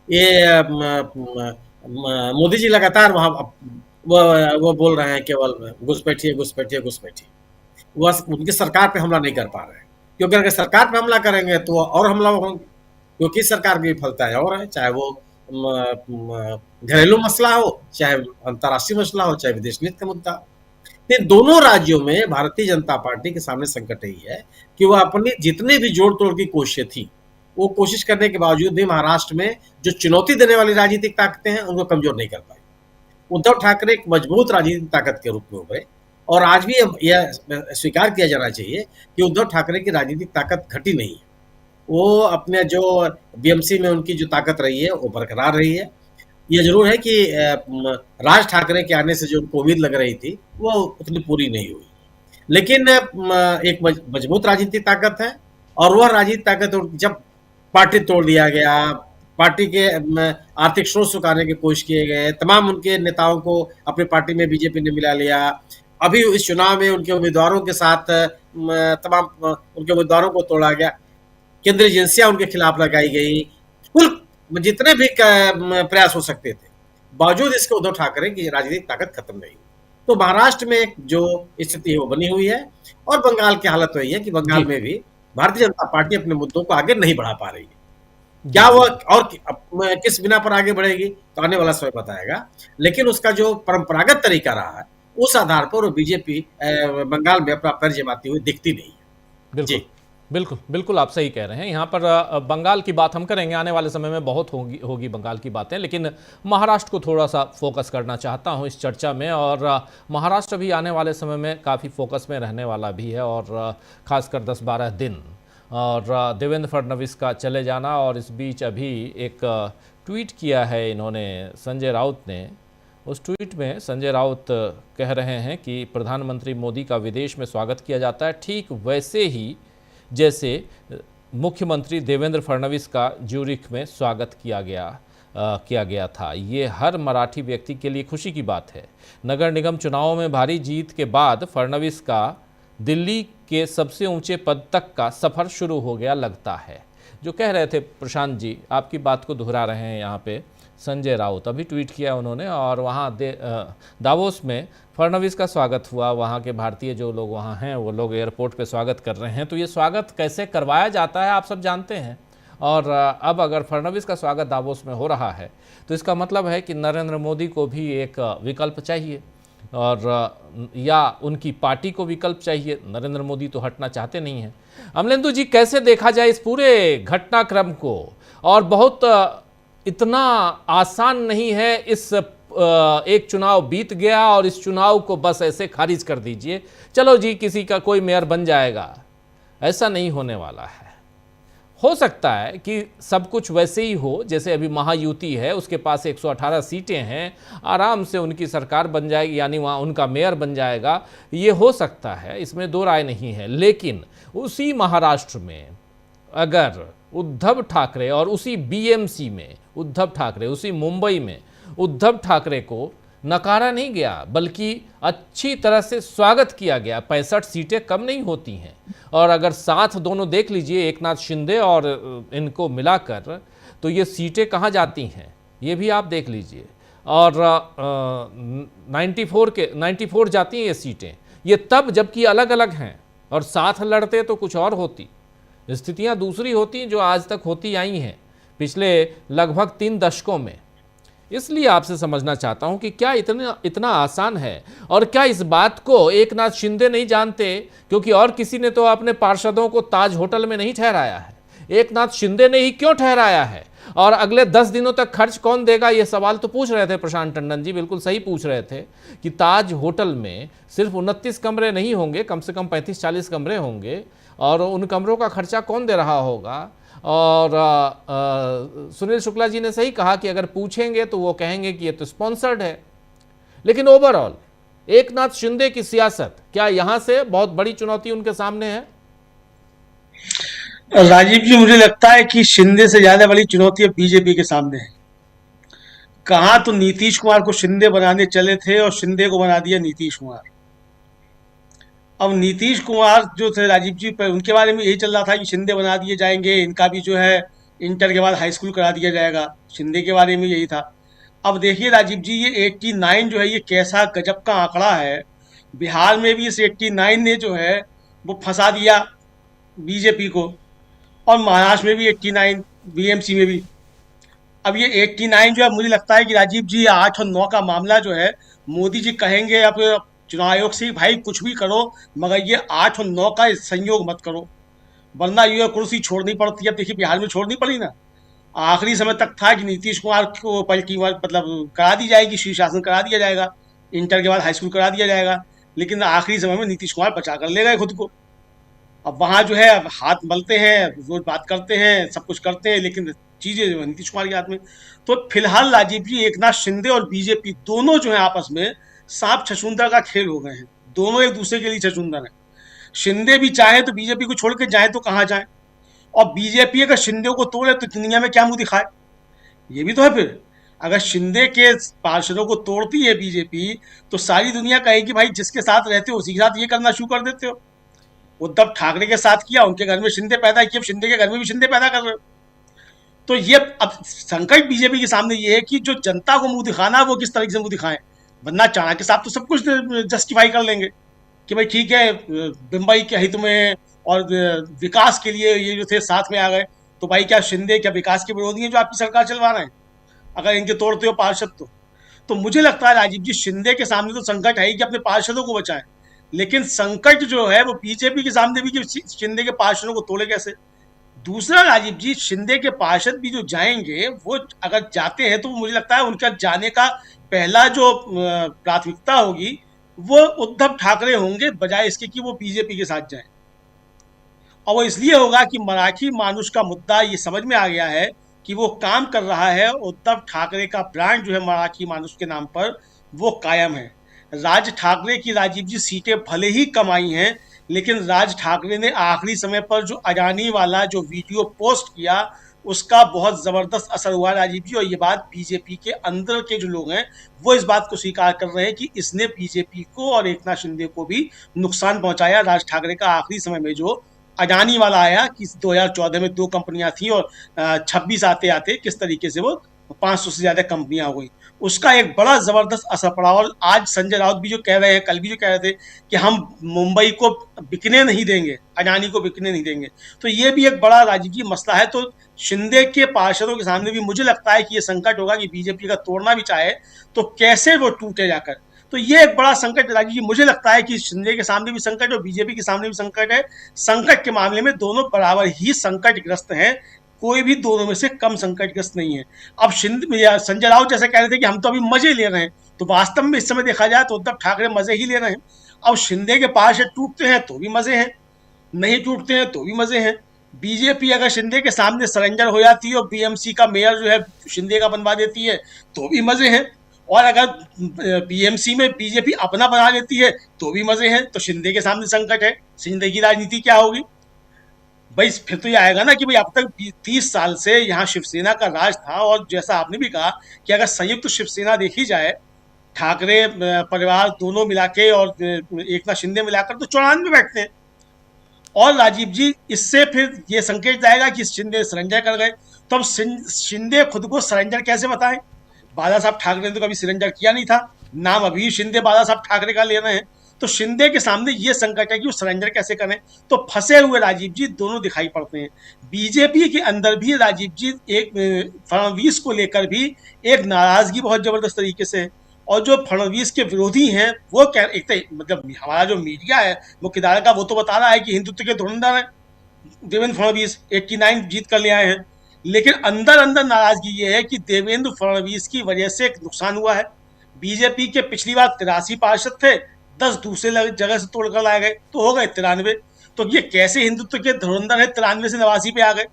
ये मोदी जी लगातार वहां वो बोल रहे हैं केवल घुसपैठिए घुसपैठिए घुसपैठिए, वह उनकी सरकार पे हमला नहीं कर पा रहे हैं, क्योंकि अगर सरकार पे हमला करेंगे तो और हमला होंगे, क्योंकि सरकार की विफलता है और है, चाहे वो घरेलू मसला हो, चाहे अंतर्राष्ट्रीय मसला हो, चाहे विदेश नीति का मुद्दा हो। इन दोनों राज्यों में भारतीय जनता पार्टी के सामने संकट यही है कि वह अपनी जितने भी जोड़ तोड़ की कोशिशें थी, वो कोशिश करने के बावजूद भी महाराष्ट्र में जो चुनौती देने वाली राजनीतिक ताकतें हैं उनको कमजोर नहीं कर पाई। उद्धव ठाकरे एक मजबूत राजनीतिक ताकत के रूप में उभरे, और आज भी यह स्वीकार किया जाना चाहिए कि उद्धव ठाकरे की राजनीतिक ताकत घटी नहीं है। वो अपने जो बीएमसी में उनकी जो ताकत रही है वो बरकरार रही है। ये जरूर है कि राज ठाकरे के आने से जो उनको उम्मीद लग रही थी वो उतनी पूरी नहीं हुई, लेकिन एक मजबूत राजनीतिक ताकत है, और वह राजनीतिक ताकत जब पार्टी तोड़ दिया गया, पार्टी के आर्थिक स्रोत सुखाने की कोशिश किए गए, तमाम उनके नेताओं को अपनी पार्टी में बीजेपी ने मिला लिया, अभी इस चुनाव में उनके उम्मीदवारों के साथ तमाम उनके उम्मीदवारों को तोड़ा गया, केंद्रीय एजेंसियां उनके खिलाफ लगाई गई, कुल जितने भी प्रयास हो सकते थे, बावजूद इसके उद्धव ठाकरे की राजनीतिक ताकत खत्म नहीं हुई। तो महाराष्ट्र में जो स्थिति है वो बनी हुई है, और बंगाल की हालत वही है कि बंगाल में भी भारतीय जनता पार्टी अपने मुद्दों को आगे नहीं बढ़ा पा रही है। क्या वो और किस बिना पर आगे बढ़ेगी तो आने वाला समय बताएगा, लेकिन उसका जो परंपरागत तरीका रहा है उस आधार पर वो बीजेपी बंगाल में अपना पैर जमाती हुई दिखती नहीं है। बिल्कुल बिल्कुल बिल्कुल आप सही कह रहे हैं। यहाँ पर बंगाल की बात हम करेंगे, आने वाले समय में बहुत होगी बंगाल की बातें, लेकिन महाराष्ट्र को थोड़ा सा फोकस करना चाहता हूँ इस चर्चा में। और महाराष्ट्र भी आने वाले समय में काफ़ी फोकस में रहने वाला भी है, और ख़ासकर 10-12 दिन, और देवेंद्र फडणवीस का चले जाना। और इस बीच अभी एक ट्वीट किया है इन्होंने, संजय राउत ने। उस ट्वीट में संजय राउत कह रहे हैं कि प्रधानमंत्री मोदी का विदेश में स्वागत किया जाता है, ठीक वैसे ही जैसे मुख्यमंत्री देवेंद्र फडणवीस का ज्यूरिख में स्वागत किया गया था। ये हर मराठी व्यक्ति के लिए खुशी की बात है। नगर निगम चुनावों में भारी जीत के बाद फडणवीस का दिल्ली के सबसे ऊंचे पद तक का सफ़र शुरू हो गया लगता है। जो कह रहे थे प्रशांत जी, आपकी बात को दोहरा रहे हैं यहाँ पे संजय राउत। अभी ट्वीट किया उन्होंने, और वहाँ दावोस में फडणवीस का स्वागत हुआ। वहाँ के भारतीय जो लोग वहाँ हैं वो लोग एयरपोर्ट पे स्वागत कर रहे हैं। तो ये स्वागत कैसे करवाया जाता है आप सब जानते हैं, और अब अगर फडणवीस का स्वागत दावोस में हो रहा है तो इसका मतलब है कि नरेंद्र मोदी को भी एक विकल्प चाहिए, और या उनकी पार्टी को विकल्प चाहिए। नरेंद्र मोदी तो हटना चाहते नहीं हैं। अमलेंदु जी, कैसे देखा जाए इस पूरे घटनाक्रम को? और बहुत इतना आसान नहीं है, इस एक चुनाव बीत गया और इस चुनाव को बस ऐसे खारिज कर दीजिए, चलो जी किसी का कोई मेयर बन जाएगा, ऐसा नहीं होने वाला है। हो सकता है कि सब कुछ वैसे ही हो जैसे अभी महायुति है, उसके पास 118 सीटें हैं, आराम से उनकी सरकार बन जाएगी, यानी वहाँ उनका मेयर बन जाएगा, ये हो सकता है, इसमें दो राय नहीं है। लेकिन उसी महाराष्ट्र में अगर उद्धव ठाकरे, और उसी बीएमसी में उद्धव ठाकरे, उसी मुंबई में उद्धव ठाकरे को नकारा नहीं गया, बल्कि अच्छी तरह से स्वागत किया गया। 65 सीटें कम नहीं होती हैं, और अगर साथ दोनों देख लीजिए, एकनाथ शिंदे और इनको मिलाकर, तो ये सीटें कहाँ जाती हैं ये भी आप देख लीजिए। और 94 जाती हैं ये सीटें, ये तब जबकि अलग अलग हैं, और साथ लड़ते तो कुछ और होती, स्थितियां दूसरी होती जो आज तक होती आई हैं पिछले लगभग 3 दशकों में। इसलिए आपसे समझना चाहता हूं कि क्या इतना आसान है, और क्या इस बात को एकनाथ शिंदे नहीं जानते? क्योंकि और किसी ने तो अपने पार्षदों को ताज होटल में नहीं ठहराया है, एकनाथ शिंदे ने ही क्यों ठहराया है? और अगले 10 दिनों तक खर्च कौन देगा, ये सवाल तो पूछ रहे थे प्रशांत टंडन जी, बिल्कुल सही पूछ रहे थे कि ताज होटल में सिर्फ 29 कमरे नहीं होंगे, कम से कम 35-40 कमरे होंगे, और उन कमरों का खर्चा कौन दे रहा होगा? और सुनील शुक्ला जी ने सही कहा कि अगर पूछेंगे तो वो कहेंगे कि ये तो स्पॉन्सर्ड है। लेकिन ओवरऑल एकनाथ शिंदे की सियासत, क्या यहां से बहुत बड़ी चुनौती उनके सामने है? राजीव जी, मुझे लगता है कि शिंदे से ज्यादा बड़ी चुनौती अब बीजेपी के सामने है। कहा तो नीतीश कुमार को शिंदे बनाने चले थे और शिंदे को बना दिया नीतीश कुमार। अब नीतीश कुमार जो थे राजीव जी पर, उनके बारे में यही चल रहा था कि शिंदे बना दिए जाएंगे, इनका भी जो है इंटर के बाद हाई स्कूल करा दिया जाएगा, शिंदे के बारे में यही था। अब देखिए राजीव जी, ये 89 जो है ये कैसा गजब का आंकड़ा है। बिहार में भी इस 89 ने जो है वो फंसा दिया बीजेपी को, और महाराष्ट्र में भी 89, बीएमसी में भी। अब ये 89 जो है, मुझे लगता है कि राजीव जी 8 और 9 का मामला जो है, मोदी जी कहेंगे अब चुनाव आयोग से भाई कुछ भी करो मगर ये 8 और 9 का संयोग मत करो, वरना ये कुर्सी छोड़नी पड़ती है। अब देखिए बिहार में छोड़नी पड़ी ना, आखिरी समय तक था कि नीतीश कुमार को पलटी मतलब करा दी जाएगी, शीर्षासन करा दिया जाएगा, इंटर के बाद हाई स्कूल करा दिया जाएगा, लेकिन आखिरी समय में नीतीश कुमार बचा कर ले गए खुद को। अब वहाँ जो है अब हाथ मलते हैं, रोज बात करते हैं, सब कुछ करते हैं, लेकिन चीजें जो है नीतीश कुमार के हाथ में। तो फिलहाल राजीव जी एकनाथ शिंदे और बीजेपी दोनों जो है आपस में सांप छछूंदर का खेल हो गए हैं, दोनों एक दूसरे के लिए छछूंदर हैं। शिंदे भी चाहे तो बीजेपी को छोड़ के जाए तो कहाँ जाए, और बीजेपी अगर शिंदे को तोड़े तो दुनिया में क्या मुंह दिखाए, ये भी तो है। फिर अगर शिंदे के पार्षदों को तोड़ती है बीजेपी तो सारी दुनिया कहेगी भाई जिसके साथ रहते हो उसी के साथ ये करना शुरू कर देते हो। उद्धव ठाकरे के साथ किया, उनके घर में शिंदे पैदा किए, अब शिंदे के घर में भी शिंदे पैदा कर रहे हो। तो ये अब संकट बीजेपी के सामने ये है कि जो जनता को मुंह दिखाना है वो किस तरीके से मुंह दिखाएं, वरना चाणक्य साहब तो सब कुछ जस्टिफाई कर लेंगे कि भाई ठीक है मुंबई के हित में और विकास के लिए ये जो थे साथ में आ गए, तो भाई क्या शिंदे क्या विकास के विरोधी हैं जो आपकी सरकार चलवा रहे हैं अगर इनके तोड़ते हो पार्षद तो मुझे लगता है राजीव जी शिंदे के सामने तो संकट है ही कि अपने पार्षदों को बचाएं, लेकिन संकट जो है वो बीजेपी के सामने भी कि शिंदे के पार्षदों को तोड़े कैसे। दूसरा राजीव जी, शिंदे के पार्षद भी जो जाएंगे वो अगर जाते हैं तो मुझे लगता है उनका जाने का पहला जो प्राथमिकता होगी वो उद्धव ठाकरे होंगे, बजाय इसके कि वो बीजेपी के साथ जाएं। और वो इसलिए होगा कि मराठी मानुष का मुद्दा ये समझ में आ गया है कि वो काम कर रहा है, उद्धव ठाकरे का ब्रांड जो है मराठी मानुष के नाम पर वो कायम है। राज ठाकरे की राजीव जी सीटें भले ही कम आई हैं, लेकिन राज ठाकरे ने आखिरी समय पर जो अडानी वाला जो वीडियो पोस्ट किया उसका बहुत जबरदस्त असर हुआ राजीव जी, और ये बात बीजेपी के अंदर के जो लोग हैं वो इस बात को स्वीकार कर रहे हैं कि इसने बीजेपी को और एकनाथ शिंदे को भी नुकसान पहुंचाया। राज ठाकरे का आखिरी समय में जो अडानी वाला आया कि 2014 में 2 कंपनियां थी और 26 आते आते किस तरीके से वो 500 से ज्यादा कंपनियां हो गई, उसका एक बड़ा जबरदस्त असर पड़ा। और आज संजय राउत भी जो कह रहे हैं, कल भी जो कह रहे थे कि हम मुंबई को बिकने नहीं देंगे, अडानी को बिकने नहीं देंगे, तो ये भी एक बड़ा राजीव जी मसला है। तो शिंदे के पार्षदों के सामने भी मुझे लगता है कि ये संकट होगा कि बीजेपी का तोड़ना भी चाहे तो कैसे वो टूटे जाकर। तो ये एक बड़ा संकट राजीव जी मुझे लगता है कि शिंदे के सामने भी संकट और बीजेपी के सामने भी संकट है। संकट के मामले में दोनों बराबर ही संकटग्रस्त हैं, कोई भी दोनों में से कम संकटग्रस्त नहीं है। अब संजय राउत जैसे कह रहे थे कि हम तो अभी मजे ले रहे हैं, तो वास्तव में इस समय देखा जाए तो उद्धव ठाकरे मजे ही ले रहे हैं। अब शिंदे के पार्षद टूटते हैं तो भी मजे हैं, नहीं टूटते हैं तो भी मजे हैं। बीजेपी अगर शिंदे के सामने सरेंडर हो जाती है और बीएमसी का मेयर जो है शिंदे का बनवा देती है तो भी मजे हैं, और अगर बीएमसी में बीजेपी अपना बना लेती है तो भी मजे हैं। तो शिंदे के सामने संकट है, शिंदे की राजनीति क्या होगी भाई। फिर तो ये आएगा ना कि भाई अब तक 30 साल से यहाँ शिवसेना का राज था, और जैसा आपने भी कहा कि अगर संयुक्त शिवसेना देखी जाए, ठाकरे परिवार दोनों मिला के और एकनाथ शिंदे मिलाकर तो 94 बैठते हैं। और राजीव जी इससे फिर ये संकेत जाएगा कि शिंदे सरेंडर कर गए, तो अब शिंदे खुद को सरेंडर कैसे बताएं। बाला साहब ठाकरे ने तो कभी सरेंडर किया नहीं था, नाम अभी शिंदे बाला साहब ठाकरे का ले रहे हैं, तो शिंदे के सामने ये संकट है कि वो सरेंडर कैसे करें। तो फंसे हुए राजीव जी दोनों दिखाई पड़ते हैं। बीजेपी के अंदर भी राजीव जी एक फडणवीस को लेकर भी एक नाराजगी बहुत जबरदस्त तरीके से है, और जो फडणवीस के विरोधी हैं वो क्या एक तो मतलब हमारा जो मीडिया है मुख्यधारा का वो तो बता रहा है कि हिंदुत्व के धुरंधर है देवेंद्र फडणवीस, 89 जीत कर ले आए हैं, लेकिन अंदर अंदर नाराजगी ये है कि देवेंद्र फडणवीस की वजह से एक नुकसान हुआ है। बीजेपी के पिछली बार 83 पार्षद थे, 10 दूसरे जगह से तोड़कर लाए गए तो हो गए 93। तो ये कैसे हिंदुत्व के धुरंधर है 93 से 89 पे आ गए,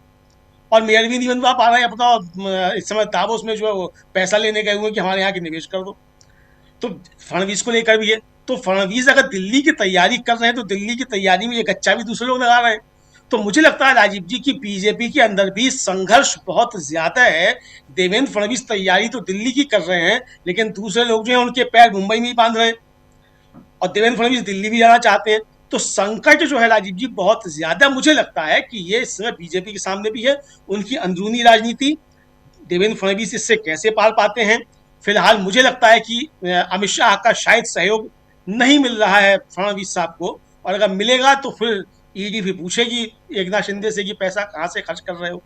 और मेयर भी नहीं बनवा पा रहे हैं अपना। इस समय दावोस में जो है वो पैसा लेने गए हुए कि हमारे यहाँ की निवेश कर दो, तो फडणवीस को लेकर भी है। तो फडणवीस अगर दिल्ली की तैयारी कर रहे हैं तो दिल्ली की तैयारी में ये गच्चा भी दूसरे लोग लगा रहे हैं, तो मुझे लगता है राजीव जी की बीजेपी के अंदर भी संघर्ष बहुत ज्यादा है। देवेंद्र फडणवीस तैयारी तो दिल्ली की कर रहे हैं, लेकिन दूसरे लोग जो हैं उनके पैर मुंबई में ही बांध रहे हैं, और देवेंद्र फडणवीस दिल्ली भी जाना चाहते हैं। तो संकट जो है राजीव जी बहुत ज्यादा मुझे लगता है कि ये इस समय बीजेपी के सामने भी है। उनकी अंदरूनी राजनीति, देवेंद्र फडणवीस इससे कैसे पार पाते हैं। फिलहाल मुझे लगता है कि अमित शाह का शायद सहयोग नहीं मिल रहा है फडणवीस साहब को, और अगर मिलेगा तो फिर ईडी भी पूछेगी एकनाथ शिंदे से कि पैसा कहाँ से खर्च कर रहे हो,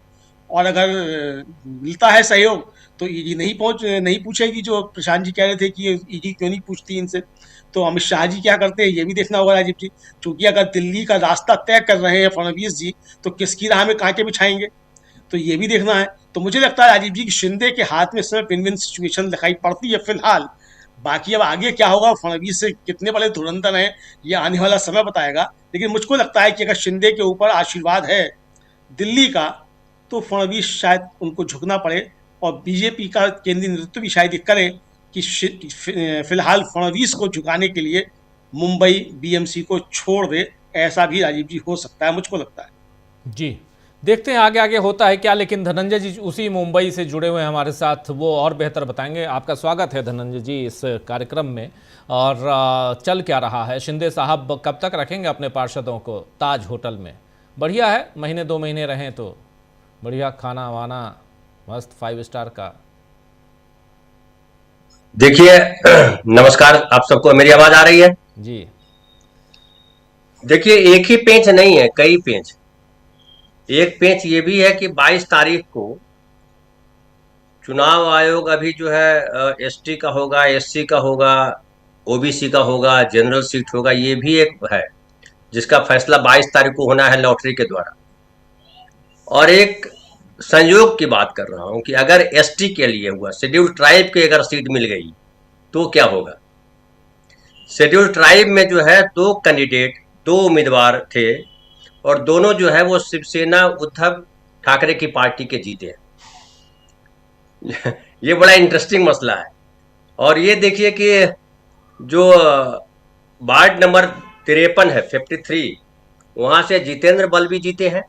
और अगर मिलता है सहयोग तो ईडी नहीं पूछेगी, जो प्रशांत जी कह रहे थे कि ईडी क्यों नहीं पूछती इनसे। तो अमित शाह जी क्या करते हैं ये भी देखना होगा राजीव जी, क्योंकि अगर दिल्ली का रास्ता तय कर रहे हैं फडणवीस जी तो किसकी राह में कांटे बिछाएंगे, तो ये भी देखना है। तो मुझे लगता है राजीव जी कि शिंदे के हाथ में इस समय विन विन सिचुएशन दिखाई पड़ती है फिलहाल। बाकी अब आगे क्या होगा, फडणवीस से कितने बड़े धुरंधर हैं ये आने वाला समय बताएगा, लेकिन मुझको लगता है कि अगर शिंदे के ऊपर आशीर्वाद है दिल्ली का तो फडणवीस शायद उनको झुकना पड़े, और बीजेपी का केंद्रीय नेतृत्व भी शायद ये करे कि फिलहाल फडणवीस को झुकाने के लिए मुंबई बीएमसी को छोड़ दे। ऐसा भी राजीव जी हो सकता है, मुझको लगता है। जी, देखते हैं आगे आगे होता है क्या। लेकिन धनंजय जी उसी मुंबई से जुड़े हुए हैं हमारे साथ, वो और बेहतर बताएंगे। आपका स्वागत है धनंजय जी इस कार्यक्रम में। और चल क्या रहा है, शिंदे साहब कब तक रखेंगे अपने पार्षदों को ताज होटल में? बढ़िया है, महीने 2 महीने रहें तो बढ़िया, खाना वाना मस्त 5 स्टार का। देखिए नमस्कार आप सबको, मेरी आवाज आ रही है जी? देखिए एक ही पेंच नहीं है, कई पेंच। एक पेंच ये भी है कि 22 तारीख को चुनाव आयोग अभी जो है एसटी का होगा, एससी का होगा, ओबीसी का होगा, जनरल सीट होगा, ये भी एक है जिसका फैसला 22 तारीख को होना है लॉटरी के द्वारा। और एक संयोग की बात कर रहा हूं कि अगर एसटी के लिए हुआ, शेड्यूल ट्राइब की अगर सीट मिल गई तो क्या होगा। शेड्यूल ट्राइब में जो है 2 कैंडिडेट, 2 उम्मीदवार थे, और दोनों जो है वो शिवसेना उद्धव ठाकरे की पार्टी के जीते हैं। ये बड़ा इंटरेस्टिंग मसला है। और ये देखिए कि जो वार्ड नंबर 53 है, 53, वहां से जितेंद्र बल भी जीते हैं,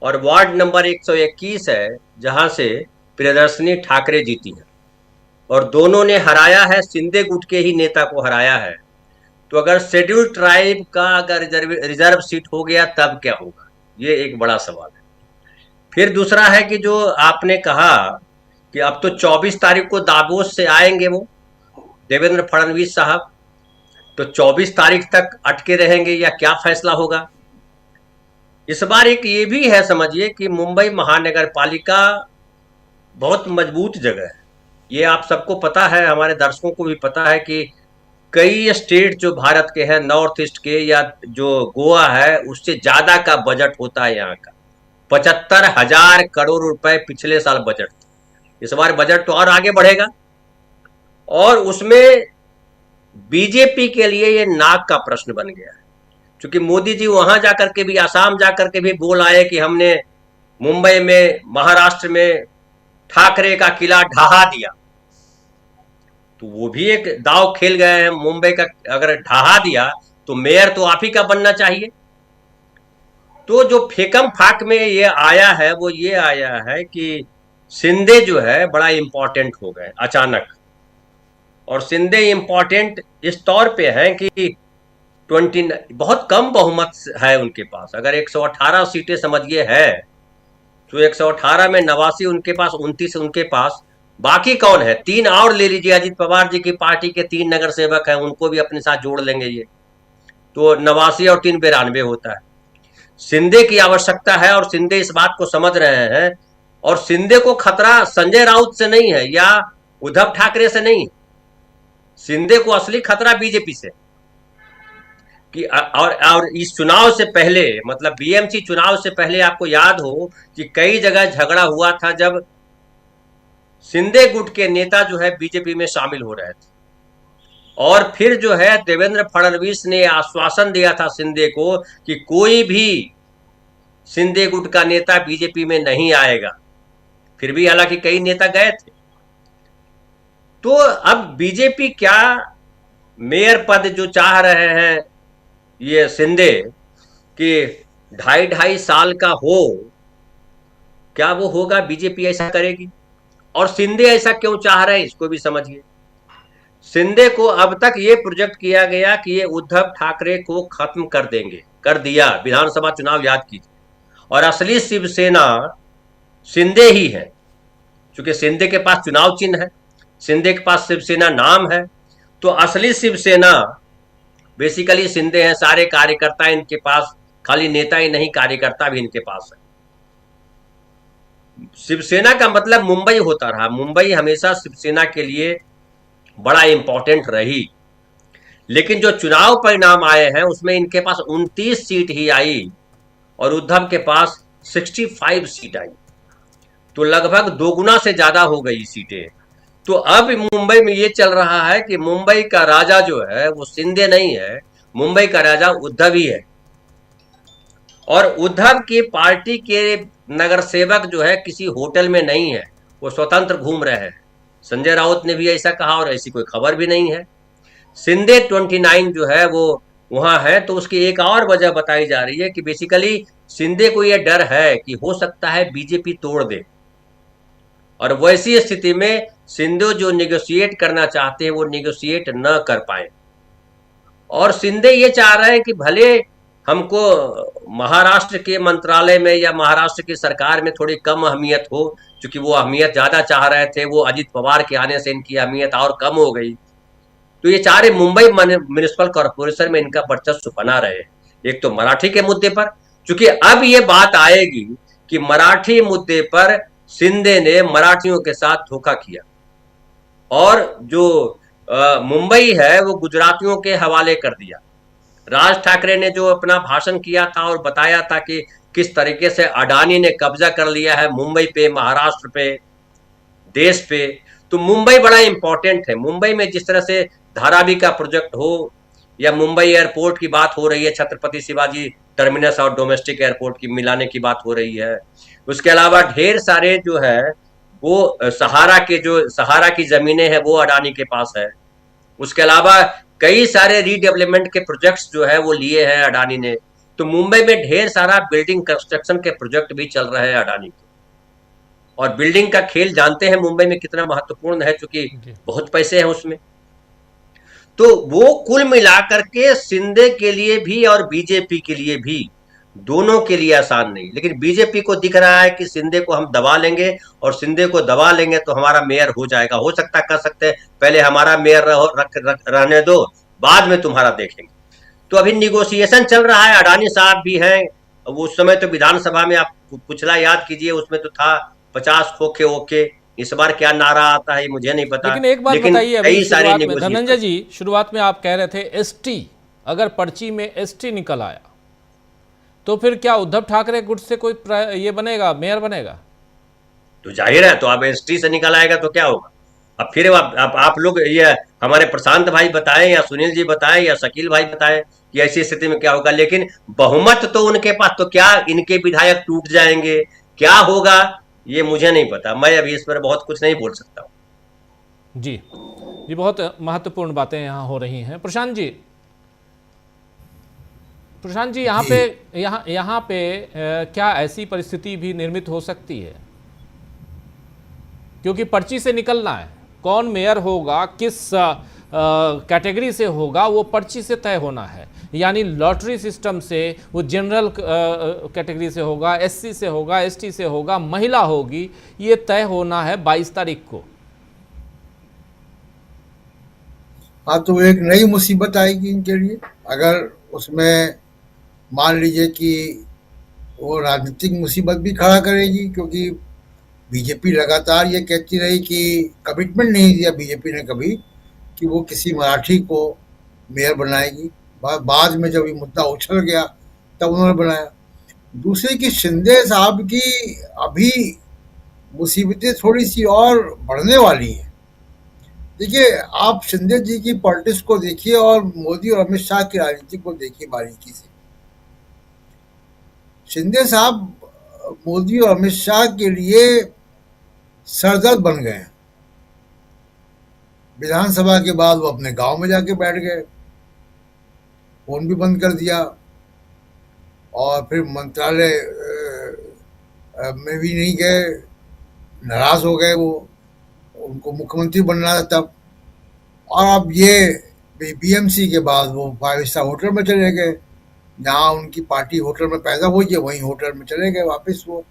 और वार्ड नंबर 121 है जहां से प्रियदर्शनी ठाकरे जीती है, और दोनों ने हराया है, शिंदे गुट के ही नेता को हराया है। तो अगर शेड्यूल ट्राइब का अगर रिजर्व सीट हो गया तब क्या होगा, ये एक बड़ा सवाल है। फिर दूसरा है कि जो आपने कहा कि अब तो 24 तारीख को दावोस से आएंगे वो देवेंद्र फडणवीस साहब, तो 24 तारीख तक अटके रहेंगे या क्या फैसला होगा। इस बार एक ये भी है समझिए कि मुंबई महानगर पालिका बहुत मजबूत जगह है, ये आप सबको पता है, हमारे दर्शकों को भी पता है कि कई स्टेट जो भारत के हैं, नॉर्थ ईस्ट के या जो गोवा है, उससे ज्यादा का बजट होता है यहाँ का। 75,000 करोड़ रुपए पिछले साल बजट, इस बार बजट तो और आगे बढ़ेगा। और उसमें बीजेपी के लिए ये नाक का प्रश्न बन गया है, क्योंकि मोदी जी वहां जाकर के भी, आसाम जाकर के भी बोल आए कि हमने मुंबई में, महाराष्ट्र में ठाकरे का किला ढहा दिया। तो वो भी एक दाव खेल गए हैं, मुंबई का अगर ढहा दिया तो मेयर तो आप ही का बनना चाहिए। तो जो फेकम फाक में ये आया है वो ये आया है कि शिंदे जो है बड़ा इंपॉर्टेंट हो गए अचानक, और शिंदे इंपॉर्टेंट इस तौर पे है कि 29 बहुत कम बहुमत है उनके पास। अगर 118 सीटें समझिए है तो 118 में 89 उनके पास, 29 उनके पास, बाकी कौन है? 3 और ले लीजिए, अजीत पवार जी की पार्टी के 3 नगर सेवक हैं, उनको भी अपने साथ जोड़ लेंगे ये, तो 89 और 3 92 होता है। शिंदे की आवश्यकता है और शिंदे इस बात को समझ रहे हैं, और शिंदे को खतरा संजय राउत से नहीं है या उद्धव ठाकरे से नहीं, शिंदे को असली खतरा बीजेपी से। कि और इस चुनाव से पहले, मतलब बीएमसी चुनाव से पहले आपको याद हो कि कई जगह झगड़ा हुआ था जब शिंदे गुट के नेता जो है बीजेपी में शामिल हो रहे थे, और फिर जो है देवेंद्र फडणवीस ने आश्वासन दिया था शिंदे को कि कोई भी शिंदे गुट का नेता बीजेपी में नहीं आएगा। फिर भी हालांकि कई नेता गए थे। तो अब बीजेपी क्या मेयर पद जो चाह रहे हैं ये शिंदे कि 2.5 साल का हो, क्या वो होगा? बीजेपी ऐसा करेगी? और शिंदे ऐसा क्यों चाह रहे हैं, इसको भी समझिए। शिंदे को अब तक ये प्रोजेक्ट किया गया कि ये उद्धव ठाकरे को खत्म कर देंगे, कर दिया। विधानसभा चुनाव याद कीजिए, और असली शिवसेना शिंदे ही है, क्योंकि शिंदे के पास चुनाव चिन्ह है, शिंदे के पास शिवसेना नाम है, तो असली शिवसेना बेसिकली शिंदे हैं। सारे कार्यकर्ता इनके पास, खाली नेता ही नहीं, कार्यकर्ता भी इनके पास है। शिवसेना का मतलब मुंबई होता रहा, मुंबई हमेशा शिवसेना के लिए बड़ा इंपॉर्टेंट रही। लेकिन जो चुनाव परिणाम आए हैं उसमें इनके पास 29 सीट ही आई और उद्धव के पास 65 सीट आई, तो लगभग दोगुना से ज्यादा हो गई सीटें। तो अब मुंबई में ये चल रहा है कि मुंबई का राजा जो है वो शिंदे नहीं है, मुंबई का राजा उद्धव ही है। और उद्धव की पार्टी के नगर सेवक जो है किसी होटल में नहीं है, वो स्वतंत्र घूम रहे हैं। संजय राउत ने भी ऐसा कहा और ऐसी कोई खबर भी नहीं है। शिंदे 29 जो है वो वहां है, तो उसकी एक और वजह बताई जा रही है कि बेसिकली शिंदे को यह डर है कि हो सकता है बीजेपी तोड़ दे, और वैसी स्थिति में शिंदे जो निगोशिएट करना चाहते हैं वो निगोशिएट न कर पाए। और शिंदे ये चाह रहे हैं कि भले हमको महाराष्ट्र के मंत्रालय में या महाराष्ट्र की सरकार में थोड़ी कम अहमियत हो, क्योंकि वो अहमियत ज्यादा चाह रहे थे, वो अजित पवार के आने से इनकी अहमियत और कम हो गई। तो ये चाह रहे मुंबई म्युनिसिपल कॉर्पोरेशन में इनका वर्चस्व बना रहे, एक तो मराठी के मुद्दे पर, क्योंकि अब ये बात आएगी कि मराठी मुद्दे पर शिंदे ने मराठियों के साथ धोखा किया, और जो मुंबई है वो गुजरातियों के हवाले कर दिया। राज ठाकरे ने जो अपना भाषण किया था और बताया था कि किस तरीके से अडानी ने कब्जा कर लिया है मुंबई पे, महाराष्ट्र पे, देश पे, तो मुंबई बड़ा इंपॉर्टेंट है। मुंबई में जिस तरह से धारावी का प्रोजेक्ट हो या मुंबई एयरपोर्ट की बात हो रही है, छत्रपति शिवाजी टर्मिनस और डोमेस्टिक एयरपोर्ट की मिलाने की बात हो रही है, उसके अलावा ढेर सारे जो है वो सहारा की जमीनें हैं वो अडानी के पास है। उसके अलावा कई सारे रीडेवलपमेंट के प्रोजेक्ट्स जो है वो लिए हैं अडानी ने। तो मुंबई में ढेर सारा बिल्डिंग कंस्ट्रक्शन के प्रोजेक्ट भी चल रहे हैं अडानी के, और बिल्डिंग का खेल जानते हैं मुंबई में कितना महत्वपूर्ण है, क्योंकि बहुत पैसे हैं उसमें। तो वो कुल मिलाकर के शिंदे के लिए भी और बीजेपी के लिए भी, दोनों के लिए आसान नहीं। लेकिन बीजेपी को दिख रहा है कि शिंदे को हम दबा लेंगे, और शिंदे को दबा लेंगे तो हमारा मेयर हो जाएगा। हो सकता है, कर सकते हैं, पहले हमारा मेयर रहने दो, बाद में तुम्हारा देखेंगे। तो अभी निगोशिएशन चल रहा है, अडानी साहब भी हैं। उस समय तो विधानसभा में आप पिछला याद कीजिए, उसमें तो था 50 खोखे ओके। इस बार क्या नारा आता है मुझे नहीं पता। लेकिन एक बात बताइए, कई सारे धनंजय जी, शुरुआत में आप कह रहे थे एसटी, अगर पर्ची में एसटी निकल आया तो फिर क्या उद्धव ठाकरे गुट से कोई ये बनेगा, मेयर बनेगा? तो जाहिर है, तो अब एसटी से निकल आएगा तो क्या होगा? अब फिर आप लोग ये हमारे प्रशांत भाई बताएं या सुनील जी बताएं या शकील भाई बताएं कि ऐसी स्थिति में क्या होगा। लेकिन बहुमत तो उनके पास, तो क्या इनके विधायक टूट जाएंगे, क्या होगा ये मुझे नहीं पता। मैं अभी इस पर बहुत कुछ नहीं बोल सकता हूं। जी, बहुत महत्वपूर्ण बातें यहाँ हो रही हैं। प्रशांत जी, यहाँ पे क्या ऐसी परिस्थिति भी निर्मित हो सकती है, क्योंकि पर्ची से निकलना है, कौन मेयर होगा, किस कैटेगरी से होगा, वो पर्ची से तय होना है। यानी लॉटरी सिस्टम से वो जनरल कैटेगरी से होगा, एससी से होगा, एसटी से होगा, महिला होगी, ये तय होना है 22 तारीख को। हाँ, तो एक नई मुसीबत आएगी इनके लिए अगर उसमें मान लीजिए कि वो राजनीतिक मुसीबत भी खड़ा करेगी, क्योंकि बीजेपी लगातार ये कहती रही कि कमिटमेंट नहीं दिया बीजेपी ने कभी कि वो किसी मराठी को मेयर बनाएगी। बाद में जब ये मुद्दा उछल गया तब उन्होंने बनाया। दूसरे की शिंदे साहब की अभी मुसीबतें थोड़ी सी और बढ़ने वाली हैं। देखिए, आप शिंदे जी की पॉलिटिक्स को देखिए और मोदी और अमित शाह की राजनीति को देखिए बारीकी से। शिंदे साहब मोदी और अमित शाह के लिए सरदर्द बन गए हैं। विधानसभा के बाद वो अपने गांव में जाके बैठ गए, फोन भी बंद कर दिया, और फिर मंत्रालय में भी नहीं गए, नाराज हो गए वो, उनको मुख्यमंत्री बनना था तब। और अब ये बीएमसी के बाद वो 5 स्टार होटल में चले गए, जहाँ उनकी पार्टी होटल में पैदा हुई है वहीं होटल में चले गए वापस वो।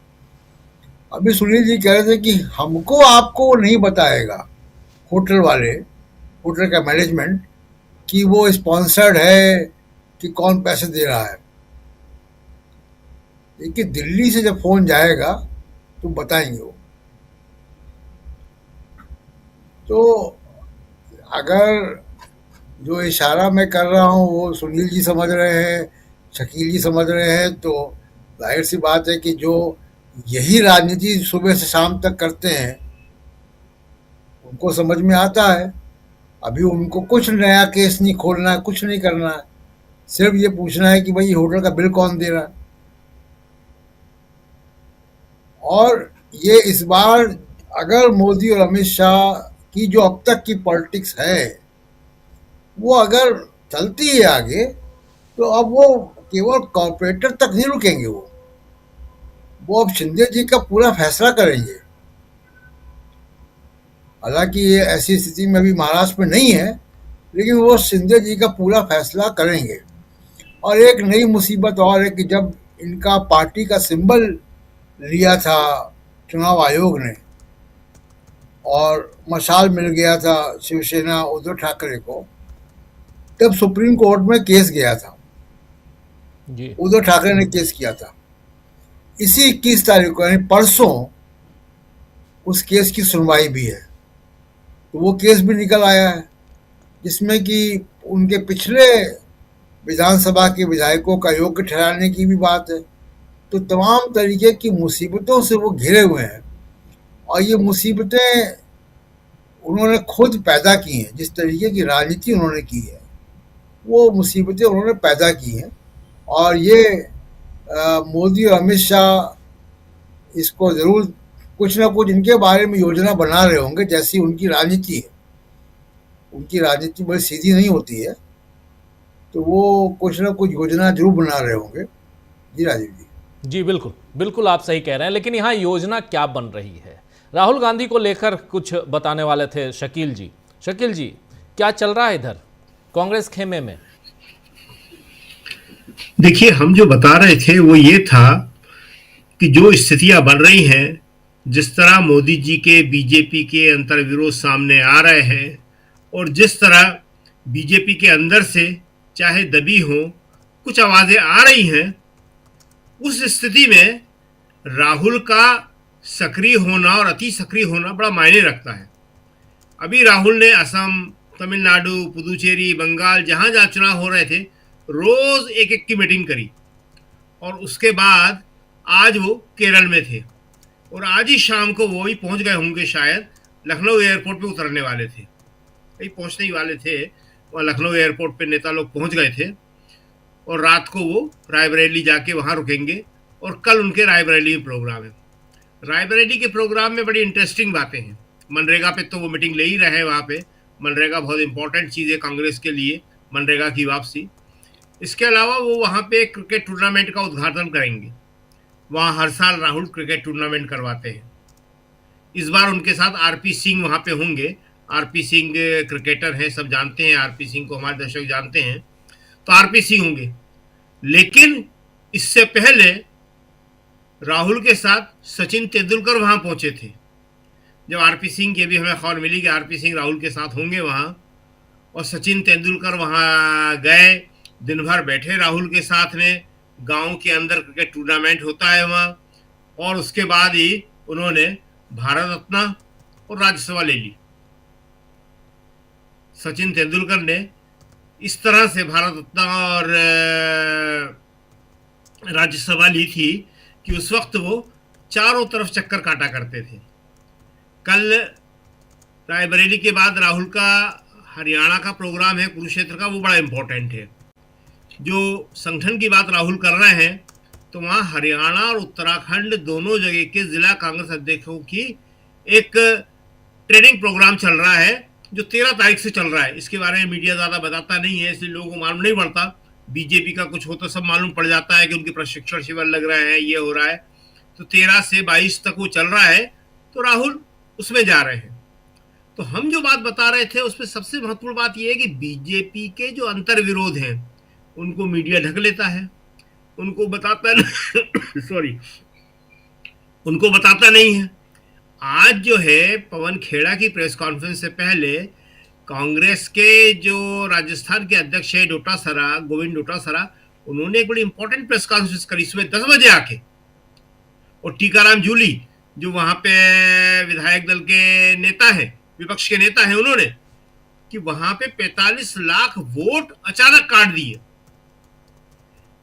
अभी सुनील जी कह रहे थे कि हमको आपको नहीं बताएगा होटल वाले, होटल का मैनेजमेंट, कि वो स्पॉन्सर्ड है कि कौन पैसे दे रहा है। देखिए दिल्ली से जब फोन जाएगा तो बताएंगे वो। तो अगर जो इशारा मैं कर रहा हूँ वो सुनील जी समझ रहे हैं, शकील जी समझ रहे हैं, तो जाहिर सी बात है कि जो यही राजनीति सुबह से शाम तक करते हैं उनको समझ में आता है। अभी उनको कुछ नया केस नहीं खोलना है, कुछ नहीं करना है, सिर्फ ये पूछना है कि भाई होटल का बिल कौन दे रहा है। और ये इस बार अगर मोदी और अमित शाह की जो अब तक की पॉलिटिक्स है वो अगर चलती है आगे, तो अब वो केवल कॉर्पोरेटर तक नहीं रुकेंगे, वो अब शिंदे जी का पूरा फैसला करेंगे। हालांकि ये ऐसी स्थिति में अभी महाराष्ट्र में नहीं है, लेकिन वो शिंदे जी का पूरा फैसला करेंगे। और एक नई मुसीबत और है कि जब इनका पार्टी का सिंबल लिया था चुनाव आयोग ने और मशाल मिल गया था शिवसेना उद्धव ठाकरे को, तब सुप्रीम कोर्ट में केस गया था जी। उद्धव ठाकरे ने केस किया था। इसी 21 तारीख को यानी परसों उस केस की सुनवाई भी है। तो वो केस भी निकल आया है जिसमें कि उनके पिछले विधानसभा के विधायकों का योग्य ठहराने की भी बात है। तो तमाम तरीके की मुसीबतों से वो घिरे हुए हैं और ये मुसीबतें उन्होंने खुद पैदा की हैं। जिस तरीके की राजनीति उन्होंने की है वो मुसीबतें उन्होंने पैदा की हैं और ये मोदी और अमित शाह इसको ज़रूर कुछ ना कुछ इनके बारे में योजना बना रहे होंगे। जैसी उनकी राजनीति है, उनकी राजनीति बड़ी सीधी नहीं होती है, तो वो कुछ ना कुछ योजना जरूर बना रहे होंगे। जी राजीव जी। जी बिल्कुल बिल्कुल, आप सही कह रहे हैं, लेकिन यहाँ योजना क्या बन रही है? राहुल गांधी को लेकर कुछ बताने वाले थे शकील जी। शकील जी, क्या चल रहा है इधर कांग्रेस खेमे में? देखिए, हम जो बता रहे थे वो ये था कि जो स्थितियां बन रही हैं, जिस तरह मोदी जी के बीजेपी के अंतर्विरोध सामने आ रहे हैं और जिस तरह बीजेपी के अंदर से चाहे दबी हो कुछ आवाजें आ रही हैं, उस स्थिति में राहुल का सक्रिय होना और अति सक्रिय होना बड़ा मायने रखता है। अभी राहुल ने असम, तमिलनाडु, पुदुचेरी, बंगाल, जहां जहां चुनाव हो रहे थे, रोज एक एक की मीटिंग करी और उसके बाद आज वो केरल में थे और आज ही शाम को वो भी पहुंच गए होंगे, शायद लखनऊ एयरपोर्ट पे उतरने वाले थे, कहीं पहुंचने ही वाले थे। वहाँ लखनऊ एयरपोर्ट पे नेता लोग पहुंच गए थे और रात को वो रायबरेली जाके वहाँ रुकेंगे और कल उनके रायबरेली में प्रोग्राम है। रायबरेली के प्रोग्राम में बड़ी इंटरेस्टिंग बातें हैं। मनरेगा पे तो वो मीटिंग ले ही रहे हैं। वहाँ पे मनरेगा बहुत इंपॉर्टेंट चीज़ है कांग्रेस के लिए, मनरेगा की वापसी। इसके अलावा वो वहाँ पे एक क्रिकेट टूर्नामेंट का उद्घाटन करेंगे। वहाँ हर साल राहुल क्रिकेट टूर्नामेंट करवाते हैं। इस बार उनके साथ आरपी सिंह वहाँ पे होंगे। आरपी सिंह क्रिकेटर हैं, सब जानते हैं आरपी सिंह को, हमारे दर्शक जानते हैं, तो आरपी सिंह होंगे। लेकिन इससे पहले राहुल के साथ सचिन तेंदुलकर वहाँ पहुँचे थे। जब आरपी सिंह की भी हमें खबर मिली कि आरपी सिंह राहुल के साथ होंगे वहाँ, और सचिन तेंदुलकर वहाँ गए, दिन भर बैठे राहुल के साथ में। गांव के अंदर क्रिकेट टूर्नामेंट होता है वहाँ, और उसके बाद ही उन्होंने भारत रत्न और राज्यसभा ले ली। सचिन तेंदुलकर ने इस तरह से भारत रत्न और राज्यसभा ली थी कि उस वक्त वो चारों तरफ चक्कर काटा करते थे। कल रायबरेली के बाद राहुल का हरियाणा का प्रोग्राम है, कुरुक्षेत्र का, वो बड़ा इम्पोर्टेंट है। जो संगठन की बात राहुल कर रहे हैं, तो वहाँ हरियाणा और उत्तराखंड दोनों जगह के जिला कांग्रेस अध्यक्षों की एक ट्रेनिंग प्रोग्राम चल रहा है जो 13 तारीख से चल रहा है। इसके बारे में मीडिया ज़्यादा बताता नहीं है, इसलिए लोगों को मालूम नहीं पड़ता, बीजेपी का कुछ हो तो सब मालूम पड़ जाता है कि उनके प्रशिक्षण शिविर लग रहे हैं, ये हो रहा है। तो 13 से 22 तक वो चल रहा है, तो राहुल उसमें जा रहे हैं। तो हम जो बात बता रहे थे उसमें सबसे महत्वपूर्ण बात यह है कि बीजेपी के जो अंतर विरोध हैं उनको मीडिया ढक लेता है, उनको बताता सॉरी उनको बताता नहीं है। आज जो है पवन खेड़ा की प्रेस कॉन्फ्रेंस से पहले कांग्रेस के जो राजस्थान के अध्यक्ष है डोटासरा, गोविंद डोटासरा, उन्होंने एक बड़ी इंपॉर्टेंट प्रेस कॉन्फ्रेंस करी सुबह 10 बजे आके। और टीकाराम जूली जो वहां पे विधायक दल के नेता हैं, विपक्ष के नेता हैं, उन्होंने कि वहां पे 45 लाख वोट अचानक काट दिए।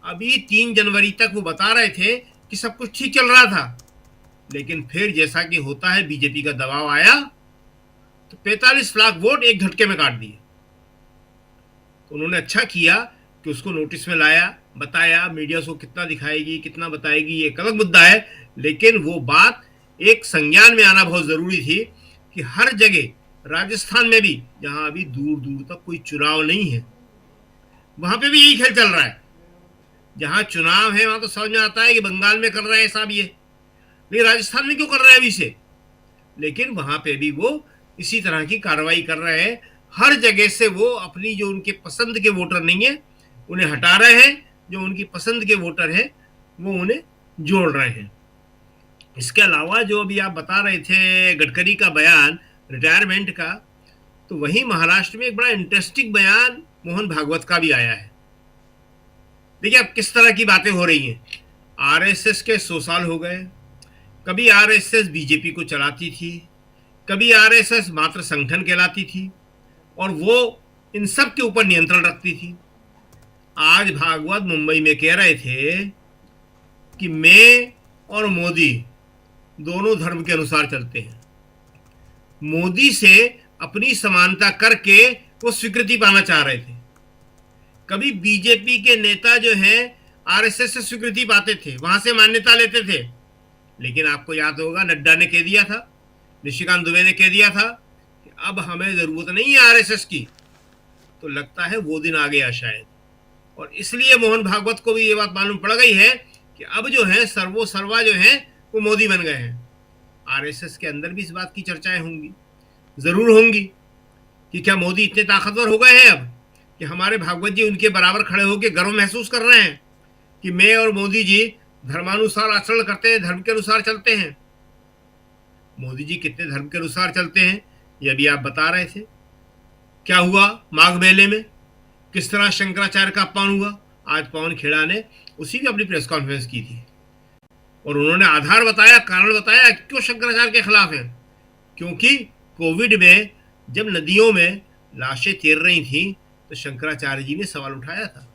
अभी 3 जनवरी तक वो बता रहे थे कि सब कुछ ठीक चल रहा था, लेकिन फिर जैसा कि होता है बीजेपी का दबाव आया तो 45 लाख वोट एक झटके में काट दिए। तो उन्होंने अच्छा किया कि उसको नोटिस में लाया, बताया, मीडिया उसको कितना दिखाएगी कितना बताएगी ये एक अलग मुद्दा है, लेकिन वो बात एक संज्ञान में आना बहुत जरूरी थी कि हर जगह राजस्थान में भी जहां अभी दूर दूर तक कोई चुनाव नहीं है वहां पे भी यही खेल चल रहा है। जहां चुनाव है वहां तो समझ में आता है कि बंगाल में कर रहे हैं साहब ये, लेकिन राजस्थान में क्यों कर रहे हैं अभी से? लेकिन वहां पे भी वो इसी तरह की कार्रवाई कर रहे हैं। हर जगह से वो अपनी जो उनके पसंद के वोटर नहीं है उन्हें हटा रहे हैं, जो उनकी पसंद के वोटर हैं वो उन्हें जोड़ रहे हैं। इसके अलावा जो अभी आप बता रहे थे गडकरी का बयान रिटायरमेंट का, तो वहीं महाराष्ट्र में एक बड़ा इंटरेस्टिंग बयान मोहन भागवत का भी आया है। देखिए अब किस तरह की बातें हो रही हैं। आरएसएस के 100 साल हो गए, कभी आरएसएस बीजेपी को चलाती थी, कभी आरएसएस मात्र संगठन कहलाती थी और वो इन सब के ऊपर नियंत्रण रखती थी। आज भागवत मुंबई में कह रहे थे कि मैं और मोदी दोनों धर्म के अनुसार चलते हैं। मोदी से अपनी समानता करके वो स्वीकृति पाना चाह रहे थे। कभी बीजेपी के नेता जो हैं आरएसएस से स्वीकृति पाते थे, वहां से मान्यता लेते थे, लेकिन आपको याद होगा नड्डा ने कह दिया था, निशिकांत दुबे ने कह दिया था कि अब हमें जरूरत नहीं है आरएसएस की। तो लगता है वो दिन आ गया शायद, और इसलिए मोहन भागवत को भी ये बात मालूम पड़ गई है कि अब जो है सर्वो सर्वा जो है वो मोदी बन गए हैं। आरएसएस के अंदर भी इस बात की चर्चाएं होंगी, जरूर होंगी, कि क्या मोदी इतने ताकतवर हो गए हैं अब कि हमारे भागवत जी उनके बराबर खड़े होकर गर्व महसूस कर रहे हैं कि मैं और मोदी जी धर्मानुसार आचरण करते हैं, धर्म के अनुसार चलते हैं। मोदी जी कितने धर्म के अनुसार चलते हैं ये अभी आप बता रहे थे। क्या हुआ माघ मेले में, किस तरह शंकराचार्य का अपमान हुआ, आज पवन खेड़ा ने उसी की अपनी प्रेस कॉन्फ्रेंस की थी और उन्होंने आधार बताया, कारण बताया क्यों शंकराचार्य के खिलाफ है। क्योंकि कोविड में जब नदियों में लाशें तैर रही थी तो शंकराचार्य जी ने सवाल उठाया था।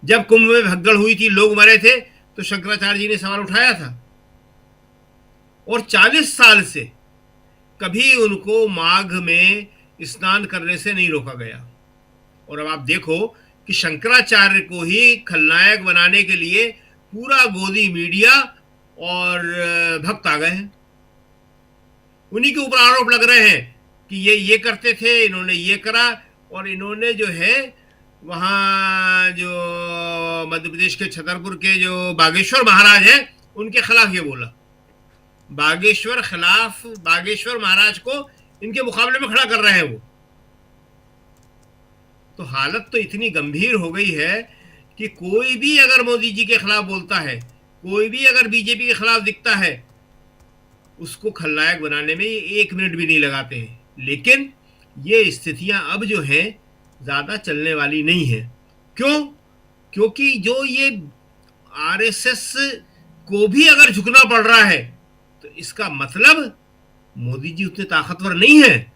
जब कुंभ में भगदड़ हुई थी, लोग मरे थे, तो शंकराचार्य जी ने सवाल उठाया था। और 40 साल से कभी उनको माघ में स्नान करने से नहीं रोका गया। और अब आप देखो कि शंकराचार्य को ही खलनायक बनाने के लिए पूरा गोदी मीडिया और भक्त आ गए हैं। उन्हीं के ऊपर आरोप लग रहे हैं कि ये करते थे, इन्होंने ये करा, और इन्होंने जो है वहाँ जो मध्य प्रदेश के छतरपुर के जो बागेश्वर महाराज हैं उनके खिलाफ ये बोला। बागेश्वर महाराज को इनके मुकाबले में खड़ा कर रहे हैं वो। तो हालत तो इतनी गंभीर हो गई है कि कोई भी अगर मोदी जी के खिलाफ बोलता है, कोई भी अगर बीजेपी के खिलाफ दिखता है, उसको खलनायक बनाने में 1 मिनट भी नहीं लगाते हैं। लेकिन ये स्थितियां अब जो हैं ज्यादा चलने वाली नहीं है। क्यों? क्योंकि जो ये आरएसएस को भी अगर झुकना पड़ रहा है तो इसका मतलब मोदी जी उतने ताकतवर नहीं है।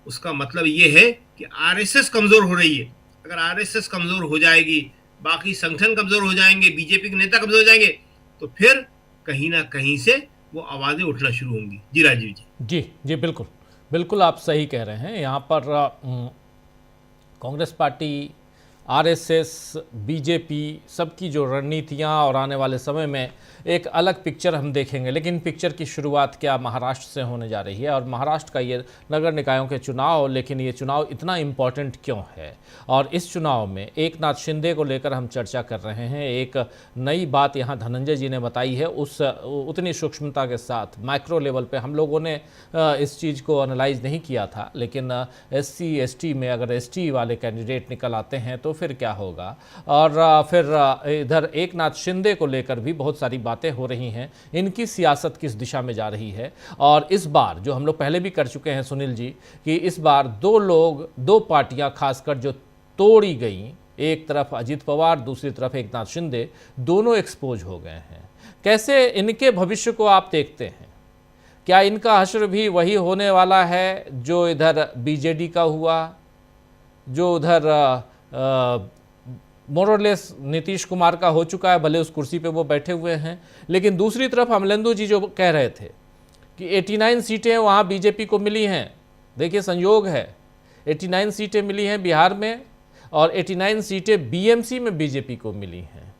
उसका मतलब ये है कि आरएसएस कमजोर हो रही है। अगर आरएसएस कमजोर हो जाएगी, बाकी संगठन कमजोर हो जाएंगे, बीजेपी के नेता कमजोर हो जाएंगे, तो फिर कहीं ना कहीं से वो आवाजें उठना शुरू होंगी। जी राजीव जी। जी बिल्कुल बिल्कुल आप सही कह रहे हैं। यहाँ पर कांग्रेस पार्टी आरएसएस, बीजेपी सबकी जो रणनीतियां और आने वाले समय में एक अलग पिक्चर हम देखेंगे। लेकिन पिक्चर की शुरुआत क्या महाराष्ट्र से होने जा रही है, और महाराष्ट्र का ये नगर निकायों के चुनाव, लेकिन ये चुनाव इतना इम्पॉर्टेंट क्यों है, और इस चुनाव में एकनाथ शिंदे को लेकर हम चर्चा कर रहे हैं। एक नई बात यहाँ धनंजय जी ने बताई है, उस उतनी सूक्ष्मता के साथ माइक्रो लेवल पे हम लोगों ने इस चीज़ को एनालाइज नहीं किया था। लेकिन SC ST में अगर ST वाले कैंडिडेट निकल आते हैं तो फिर क्या होगा, और फिर इधर एकनाथ शिंदे को लेकर भी बहुत सारी बातें हो रही हैं, इनकी सियासत किस दिशा में जा रही है। और इस बार जो हम लोग पहले भी कर चुके हैं सुनील जी, कि इस बार दो पार्टियां खासकर जो तोड़ी गई, एक तरफ अजित पवार, दूसरी तरफ एकनाथ शिंदे, दोनों एक्सपोज हो गए हैं। कैसे इनके भविष्य को आप देखते हैं? क्या इनका हश्र भी वही होने वाला है जो इधर BJD का हुआ, जो उधर मोरलेस नीतीश कुमार का हो चुका है, भले उस कुर्सी पे वो बैठे हुए हैं। लेकिन दूसरी तरफ अमलेंदु जी जो कह रहे थे कि 89 सीटें वहाँ बीजेपी को मिली हैं, देखिए संयोग है 89 सीटें मिली हैं बिहार में, और 89 सीटें BMC में बीजेपी को मिली हैं।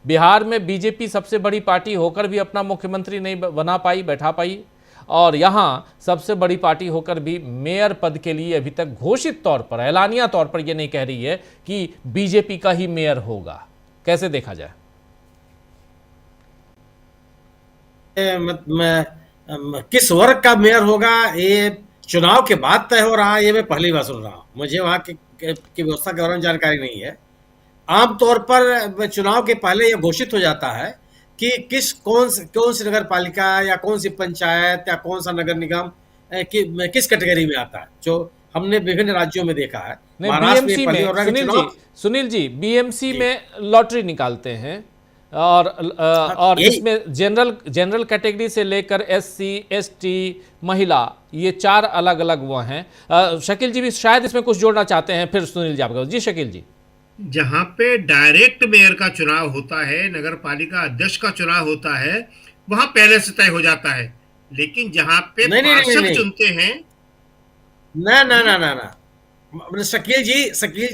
बिहार में बीजेपी सबसे बड़ी पार्टी होकर भी अपना मुख्यमंत्री नहीं बना पाई, बैठा पाई, और यहाँ सबसे बड़ी पार्टी होकर भी मेयर पद के लिए अभी तक घोषित तौर पर, ऐलानिया तौर पर ये नहीं कह रही है कि बीजेपी का ही मेयर होगा। कैसे देखा जाए? किस वर्ग का मेयर होगा ये चुनाव के बाद तय हो रहा है, ये मैं पहली बार सुन रहा हूँ। मुझे वहाँ की व्यवस्था के बारे में जानकारी नहीं है। आमतौर पर चुनाव के पहले यह घोषित हो जाता है कि कौन सी नगर पालिका या कौन सी पंचायत या कौन सा नगर निगम किस कैटेगरी में आता है, जो हमने विभिन्न राज्यों में देखा है। BMC में सुनील जी BMC में लॉटरी निकालते हैं, और इसमें जनरल कैटेगरी से लेकर SC ST महिला, ये 4 अलग अलग वो हैं। शकील जी भी शायद इसमें कुछ जोड़ना चाहते हैं, फिर सुनील जी आपका। जी शकील जी। जहां पे डायरेक्ट मेयर का चुनाव होता है, नगर पालिका अध्यक्ष का चुनाव होता है, वहां पहले से तय हो जाता है। लेकिन जहां पे पार्षद चुनते हैं, ना शकील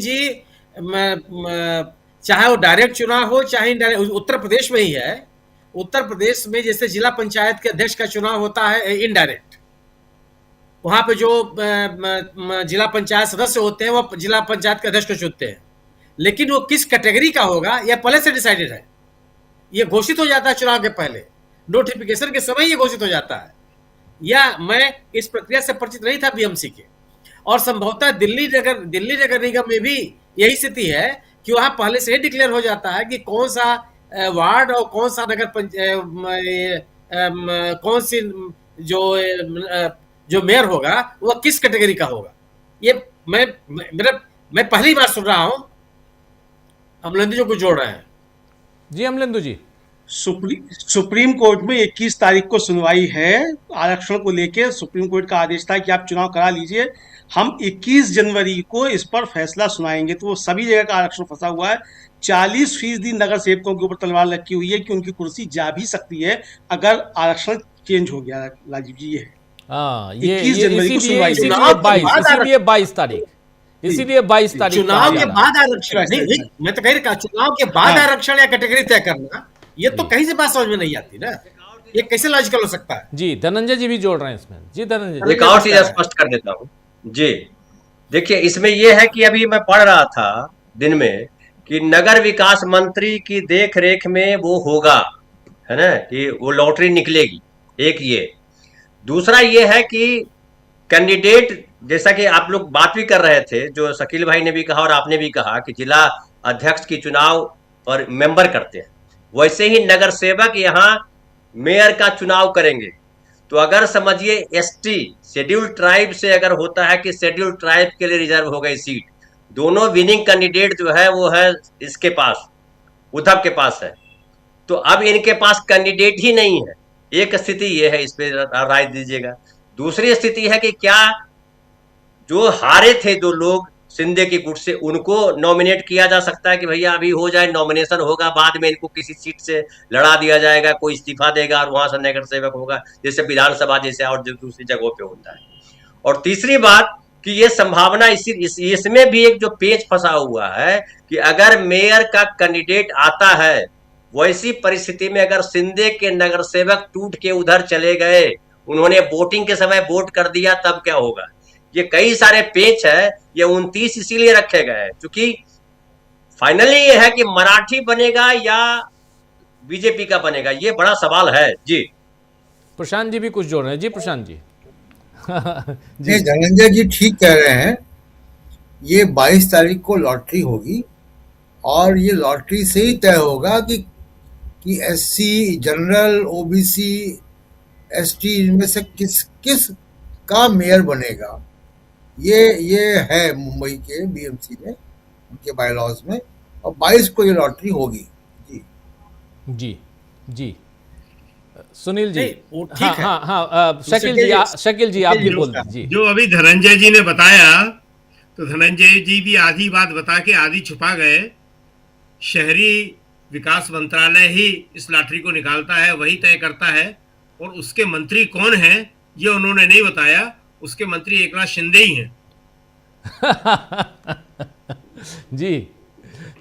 जी चाहे वो डायरेक्ट चुनाव हो चाहे इनडायरेक्ट, उत्तर प्रदेश में ही है। उत्तर प्रदेश में जैसे जिला पंचायत के अध्यक्ष का चुनाव होता है इनडायरेक्ट, वहां पे जो जिला पंचायत सदस्य होते हैं वो जिला पंचायत के अध्यक्ष को चुनते हैं। लेकिन वो किस कैटेगरी का होगा यह पहले से डिसाइडेड है, ये घोषित हो जाता है चुनाव के पहले, नोटिफिकेशन के समय ये घोषित हो जाता है। या मैं इस प्रक्रिया से परिचित नहीं था BMC के, और संभवतः दिल्ली नगर निगम में भी यही स्थिति है कि वहां पहले से ही डिक्लेयर हो जाता है कि कौन सा वार्ड और कौन सा कौन सी जो मेयर होगा वह किस कैटेगरी का होगा। ये मैं पहली बार सुन रहा हूं। अमलेंदु जो कुछ जोड़ रहे हैं। जी अमलेंदु जी। सुप्रीम कोर्ट में 21 तारीख को सुनवाई है आरक्षण को लेकर। सुप्रीम कोर्ट का आदेश था कि आप चुनाव करा लीजिए, हम 21 जनवरी को इस पर फैसला सुनाएंगे। तो वो सभी जगह का आरक्षण फंसा हुआ है। 40% नगर सेवकों के ऊपर तलवार लटकी हुई है कि उनकी कुर्सी जा भी सकती है अगर आरक्षण चेंज हो गया। राजीव जी ये 21 जनवरी को सुनवाई, इसीलिए 22 तारीख चुनाव के बाद आरक्षण नहीं, मैं तो कह रहा चुनाव के बाद आरक्षण या कैटेगरी तय करना, ये तो कहीं से बात समझ में नहीं आती ना। ये कैसे लॉजिकल हो सकता है? जी धनंजय जी भी जोड़ रहे हैं इसमें। जी धनंजय जी। एक और चीज स्पष्ट कर देता हूँ जी। देखिए इसमें यह है कि अभी मैं पढ़ रहा था दिन में कि नगर विकास मंत्री की देख रेख में वो होगा, है ना, कि वो लॉटरी निकलेगी। एक ये, दूसरा ये है कि कैंडिडेट, जैसा कि आप लोग बात भी कर रहे थे, जो शकील भाई ने भी कहा और आपने भी कहा कि जिला अध्यक्ष की चुनाव और मेंबर करते हैं, वैसे ही नगर सेवक यहाँ मेयर का चुनाव करेंगे। तो अगर समझिए ST शेड्यूल्ड ट्राइब से अगर होता है कि शेड्यूल्ड ट्राइब के लिए रिजर्व हो गई सीट, दोनों विनिंग कैंडिडेट जो है वो है इसके पास, उद्धव के पास है। तो अब इनके पास कैंडिडेट ही नहीं है। एक स्थिति ये है, इस पे राय दीजिएगा। दूसरी स्थिति है कि क्या जो हारे थे जो लोग शिंदे के गुट से, उनको नॉमिनेट किया जा सकता है कि भैया अभी हो जाए, नॉमिनेशन होगा, बाद में इनको किसी सीट से लड़ा दिया जाएगा, कोई इस्तीफा देगा और वहां से नगर सेवक होगा, जैसे विधानसभा जैसे और दूसरी जगहों पे होता है। और तीसरी बात कि ये संभावना इसमें भी एक जो पेच फंसा हुआ है कि अगर मेयर का कैंडिडेट आता है, वैसी परिस्थिति में अगर सिंधे के नगर सेवक टूट के उधर चले गए, उन्होंने वोटिंग के समय वोट कर दिया, तब क्या होगा? ये कई सारे पेच है, ये 29 इसीलिए रखे गए हैं क्योंकि फाइनली ये है कि मराठी बनेगा या बीजेपी का बनेगा, ये बड़ा सवाल है। जी प्रशांत जी भी कुछ जोड़ रहे हैं। जी प्रशांत जी। जी धनंजय जी ठीक कह रहे हैं। ये 22 तारीख को लॉटरी होगी और ये लॉटरी से ही तय होगा कि एससी, जनरल, ओबीसी, एसटी इनमें से किस किस का मेयर बनेगा। ये है मुंबई के बीएमसी में, उनके बायलॉज में, और 22 को ये लॉटरी होगी। जी जी जी सुनील जी। नहीं, वो ठीक हाँ है। हाँ हाँ शकील जी आप भी बोल दीजिए। जो अभी धनंजय जी ने बताया, तो धनंजय जी भी आधी बात बता के आधी छुपा गए। शहरी विकास मंत्रालय ही इस लॉटरी को निकालता है, वही तय करता है, और उसके मंत्री कौन हैं ये उन्होंने नहीं बताया। उसके मंत्री एकनाथ शिंदे ही हैं। जी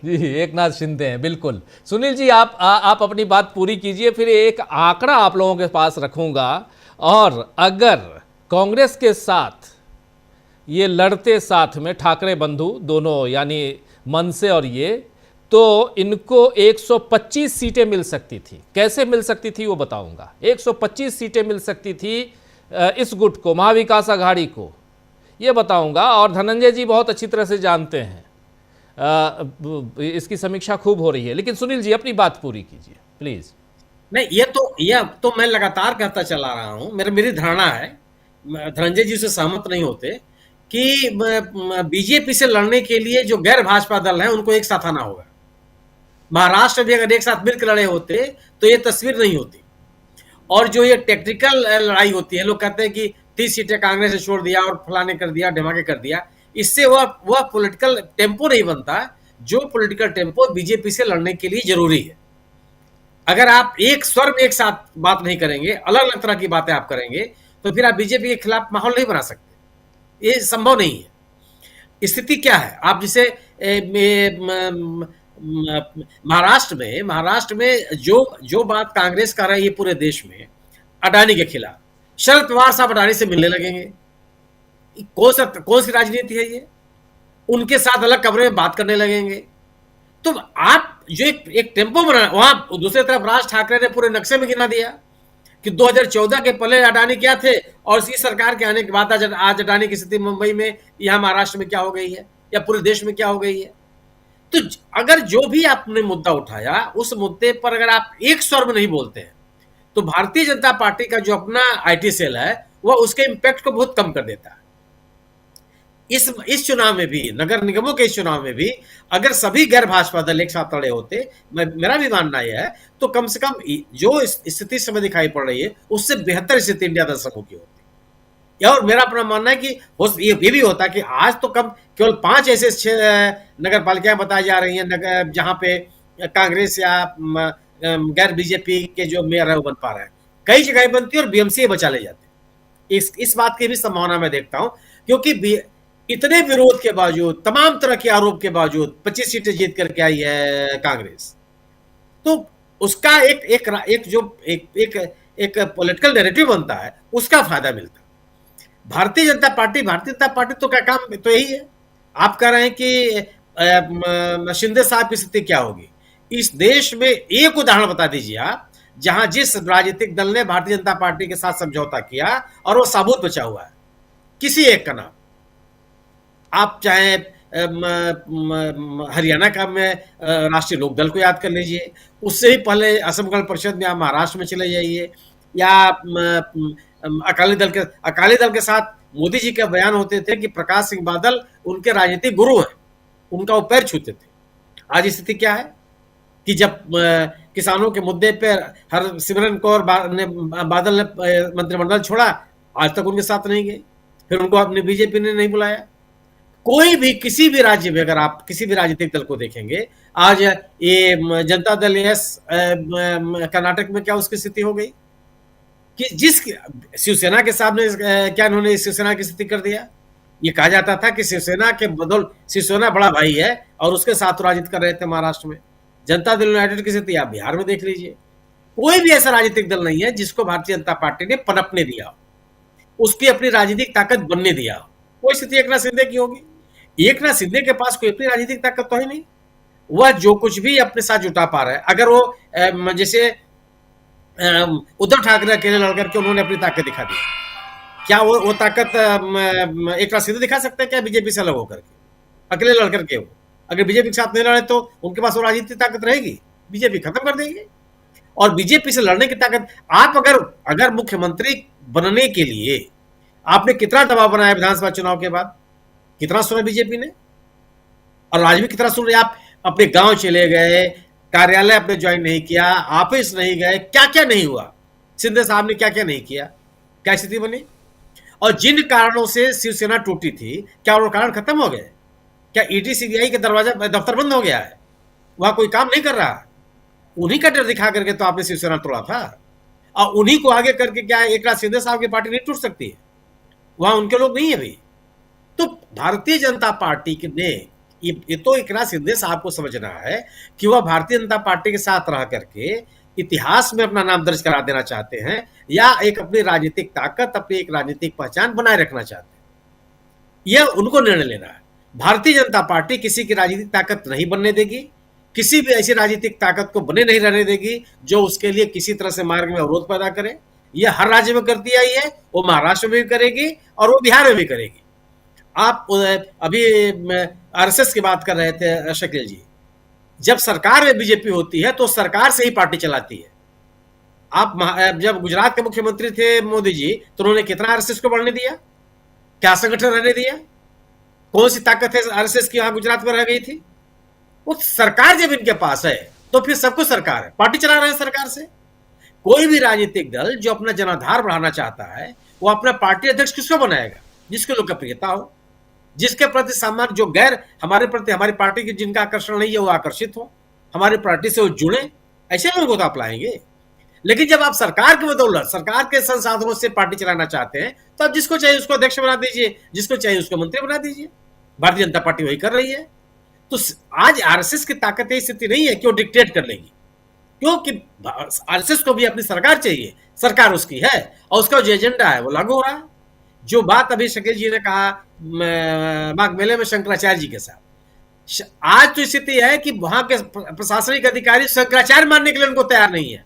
जी एकनाथ शिंदे हैं, बिल्कुल। सुनील जी आप अपनी बात पूरी कीजिए, फिर एक आंकड़ा आप लोगों के पास रखूंगा। और अगर कांग्रेस के साथ ये लड़ते साथ में ठाकरे बंधु दोनों, यानी मनसे और ये, तो इनको 125 सीटें मिल सकती थी। कैसे मिल सकती थी वो बताऊंगा। 125 सीटें मिल सकती थी इस गुट को, महाविकास आघाड़ी को, ये बताऊंगा। और धनंजय जी बहुत अच्छी तरह से जानते हैं, इसकी समीक्षा खूब हो रही है। लेकिन सुनील जी अपनी बात पूरी कीजिए प्लीज। नहीं, ये तो मैं लगातार कहता चला रहा हूं। मेरी धारणा है, धनंजय जी से सहमत नहीं होते, कि बीजेपी से लड़ने के लिए जो गैर भाजपा दल है उनको एक साथ आना होगा। महाराष्ट्र भी अगर एक साथ मिलकर लड़े होते तो ये तस्वीर नहीं होती। और जो ये टेक्निकल लड़ाई होती है, लोग कहते हैं कि 30 सीटें कांग्रेस ने छोड़ दिया और फलाने कर दिया, ढमाके कर दिया, इससे वह पॉलिटिकल टेम्पो नहीं बनता जो पॉलिटिकल टेम्पो बीजेपी से लड़ने के लिए जरूरी है। अगर आप एक स्वर में एक साथ बात नहीं करेंगे, अलग अलग तरह की बातें आप करेंगे, तो फिर आप बीजेपी के खिलाफ माहौल नहीं बना सकते। ये संभव नहीं है। स्थिति क्या है, आप जैसे महाराष्ट्र में जो बात कांग्रेस कर रही है पूरे देश में अडानी के खिलाफ, शरद पवार साहब अडानी से मिलने लगेंगे। कौन सी राजनीति है ये? उनके साथ अलग कमरे में बात करने लगेंगे। तो आप जो एक टेम्पो बना, वहां दूसरी तरफ राज ठाकरे ने पूरे नक्शे में गिना दिया कि 2014 के पहले अडानी क्या थे और इसी सरकार के आने के बाद आज अडानी की स्थिति मुंबई में, यहां महाराष्ट्र में क्या हो गई है, या पूरे देश में क्या हो गई है। तो अगर जो भी आपने मुद्दा उठाया, उस मुद्दे पर अगर आप एक स्वर में नहीं बोलते हैं, तो भारतीय जनता पार्टी का जो अपना आईटी सेल है वह उसके इंपैक्ट को बहुत कम कर देता है। इस चुनाव में भी, नगर निगमों के इस चुनाव में भी, अगर सभी गैर भाजपा दल एक साथ लड़े होते, मेरा भी मानना यह है, तो कम से कम जो स्थिति समय दिखाई पड़ रही है उससे बेहतर स्थिति इंडिया दल समूह की होती। और मेरा अपना मानना है कि ये भी होता कि आज तो कम केवल 5 ऐसे नगर पालिकाएं बताई जा रही हैं जहां पे कांग्रेस या गैर बीजेपी के जो मेयर है वो बन पा रहे हैं। कई जगह बनती है और बीएमसी बचा ले जाते। इस बात की भी संभावना मैं देखता हूं, क्योंकि इतने विरोध के बावजूद, तमाम तरह के आरोप के बावजूद 25 सीटें जीत करके आई है कांग्रेस। तो उसका एक पॉलिटिकल नैरेटिव बनता है, उसका फायदा मिलता है। भारतीय जनता पार्टी तो क्या काम तो यही है। आप कह रहे हैं कि शिंदे साहब की स्थिति क्या होगी। इस देश में एक उदाहरण बता दीजिए आप, जहां जिस राजनीतिक दल ने भारतीय जनता पार्टी के साथ समझौता किया और वो साबुत बचा हुआ है, किसी एक का नाम। आप चाहे हरियाणा का में राष्ट्रीय लोकदल को याद कर लीजिए, उससे ही पहले असम गण परिषद में आप महाराष्ट्र में चले जाइए, या अकाली दल के साथ मोदी जी के बयान होते थे कि प्रकाश सिंह बादल उनके राजनीतिक गुरु हैं, उनका वो पैर छूते थे। आज स्थिति क्या है कि जब किसानों के मुद्दे पर हरसिमरत कौर बादल ने मंत्रिमंडल छोड़ा, आज तक उनके साथ नहीं गए, फिर उनको अपनी बीजेपी ने नहीं बुलाया। कोई भी किसी भी राज्य में अगर आप किसी भी राजनीतिक दल को देखेंगे, आज ये जनता दल एस कर्नाटक में क्या उसकी स्थिति हो गई कि जिस शिवसेना के सामने क्या इन्होंने शिवसेना की स्थिति कर दिया। ये कहा जाता था कि शिवसेना के बदौल शिवसेना बड़ा भाई है और उसके साथ राजनीति कर रहे थे महाराष्ट्र में। जनता दल यूनाइटेड की स्थिति आप बिहार में देख लीजिए। कोई भी ऐसा राजनीतिक दल नहीं है जिसको भारतीय जनता पार्टी ने पनपने दिया हो, उसकी अपनी राजनीतिक ताकत बनने दिया हो। कोई स्थिति एकनाथ शिंदे की होगी? एकनाथ शिंदे के पास कोई अपनी राजनीतिक ताकत तो है नहीं। वह जो कुछ भी अपने साथ जुटा पा रहा है, अगर वो जैसे उद्धव ठाकरे अकेले लड़कर के उन्होंने अपनी ताकत दिखा दी, क्या वो ताकत एकनाथ शिंदे दिखा सकते हैं क्या बीजेपी से अलग होकर के, अकेले लड़कर के? वो अगर बीजेपी के साथ नहीं लड़े तो उनके पास वो राजनीतिक ताकत रहेगी? बीजेपी खत्म कर देगी। और बीजेपी से लड़ने की ताकत, आप अगर मुख्यमंत्री बनने के लिए आपने कितना दबाव बनाया विधानसभा चुनाव के बाद, कितना सुना बीजेपी ने, और आज भी कितना सुन रहे? आप अपने गांव चले गए, कार्यालय आपने ज्वाइन नहीं किया, ऑफिस नहीं गए, क्या क्या नहीं हुआ? शिंदे साहब ने क्या क्या नहीं किया? क्या स्थिति बनी? और जिन कारणों से शिवसेना टूटी थी, क्या वो कारण खत्म हो गए? क्या ईडी सीबीआई के दफ्तर बंद हो गया है? वहां कोई काम नहीं कर रहा? उन्हीं का डर दिखा करके तो आपने शिवसेना तोड़ा था, और उन्हीं को आगे करके क्या एकनाथ शिंदे साहब की पार्टी नहीं टूट सकती है? वहां उनके लोग नहीं है अभी। तो भारतीय जनता पार्टी ने ये तो एकनाथ शिंदे साहब को समझना है कि वह भारतीय जनता पार्टी के साथ रह करके इतिहास में अपना नाम दर्ज करा देना चाहते हैं, या एक अपनी राजनीतिक ताकत, अपनी एक राजनीतिक पहचान बनाए रखना चाहते हैं। यह उनको निर्णय लेना है। भारतीय जनता पार्टी किसी की राजनीतिक ताकत नहीं बनने देगी, किसी भी ऐसी राजनीतिक ताकत को बने नहीं रहने देगी जो उसके लिए किसी तरह से मार्ग में अवरोध पैदा करे। यह हर राज्य में करती आई है, वो महाराष्ट्र में भी करेगी और वो बिहार में भी करेगी। आप अभी आरएसएस की बात कर रहे थे शकील जी, जब सरकार में बीजेपी होती है तो सरकार से ही पार्टी चलाती है। आप जब गुजरात के मुख्यमंत्री थे मोदी जी, तो उन्होंने कितना आरएसएस को बढ़ने दिया? क्या संगठन रहने दिया? कौन सी ताकत है आरएसएस की वहां गुजरात में रह गई थी? वो सरकार जब इनके पास है तो फिर सबको सरकार है, पार्टी चला रहे हैं सरकार से। कोई भी राजनीतिक दल जो अपना जनाधार बढ़ाना चाहता है, वो अपना पार्टी अध्यक्ष किसको बनाएगा? जिसकी लोकप्रियता हो, जिसके प्रति सम्मान, जो गैर हमारे प्रति, हमारी पार्टी की जिनका आकर्षण नहीं है, वो आकर्षित हो, हमारी पार्टी से वो जुड़े, ऐसे लोगों को तो आप लाएंगे। लेकिन जब आप सरकार की बदौलत, सरकार के संसाधनों से पार्टी चलाना चाहते हैं, तो आप जिसको चाहिए उसको अध्यक्ष बना दीजिए, जिसको चाहिए उसको मंत्री बना दीजिए। भारतीय जनता पार्टी वही कर रही है। तो आज आरएसएस की ताकत ये स्थिति नहीं है कि वो डिक्टेट कर लेगी, क्योंकि आरएसएस को भी अपनी सरकार चाहिए, सरकार उसकी है और उसका जो एजेंडा है वो लागू हो रहा है। जो बात अभी शकील जी ने कहा माघ मेले में शंकराचार्य जी के साथ, आज तो स्थिति है कि वहां के प्रशासनिक अधिकारी शंकराचार्य मानने के लिए उनको तैयार नहीं है।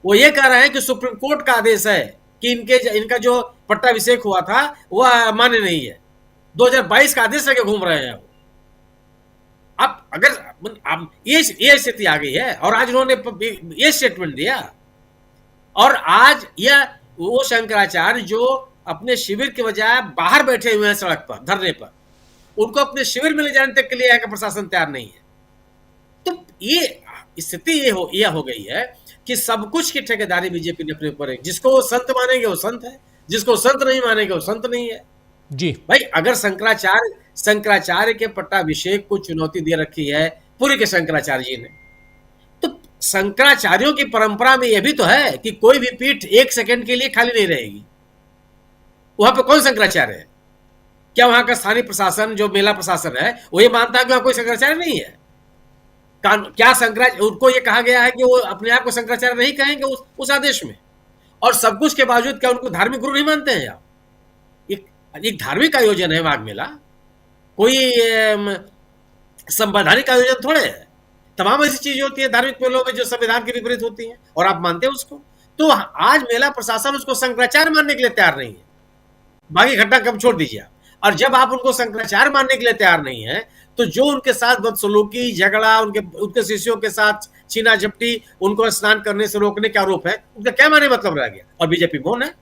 वो ये कह रहे हैं कि सुप्रीम कोर्ट का आदेश है कि इनका जो पट्टाभिषेक हुआ था वह मान्य नहीं है, 2022 का आदेश लेके घूम रहे हैं वो। अब अगर ये स्थिति आ गई है और आज उन्होंने ये स्टेटमेंट दिया, और आज यह वो शंकराचार्य जो अपने शिविर के बजाय बाहर बैठे हुए हैं सड़क पर धरने पर, उनको अपने शिविर में ले जाने तक के लिए का प्रशासन तैयार नहीं है। तो ये स्थिति ये हो गई है कि सब कुछ की ठेकेदारी बीजेपी ने अपने ऊपर है। जिसको वो संत मानेंगे वो संत है, जिसको संत नहीं मानेंगे वो संत नहीं है। जी भाई, अगर शंकराचार्य के पट्टाभिषेक को चुनौती दे रखी है पूरी के शंकराचार्य जी ने, तो शंकराचार्यों की परंपरा में यह भी तो है कि कोई भी पीठ एक सेकंड के लिए खाली नहीं रहेगी। वहां पे कौन शंकराचार्य है? क्या वहां का स्थानीय प्रशासन, जो मेला प्रशासन है, वो ये मानता है कि वहां कोई शंकराचार्य नहीं है? क्या शंकराचार्य, उनको ये कहा गया है कि वो अपने आप को शंकराचार्य नहीं कहेंगे उस आदेश में, और सब कुछ के बावजूद क्या उनको धार्मिक गुरु नहीं मानते हैं आप? एक धार्मिक आयोजन है माघ मेला, कोई संवैधानिक आयोजन थोड़े है। तमाम ऐसी चीजें होती है धार्मिक मेलों में जो संविधान के विपरीत होती हैं, और आप मानते हैं उसको। तो आज मेला प्रशासन उसको शंकराचार्य मानने के लिए तैयार नहीं है। बाकी घटना कब छोड़ दीजिए आप। और जब आप उनको शंकराचार्य मानने के लिए तैयार नहीं है, तो जो उनके साथ बदसलूकी, झगड़ा, उनके शिष्यों के साथ छीना झपटी, उनको स्नान करने से रोकने का आरोप है, उनका क्या माने मतलब रह गया? और बीजेपी मौन है।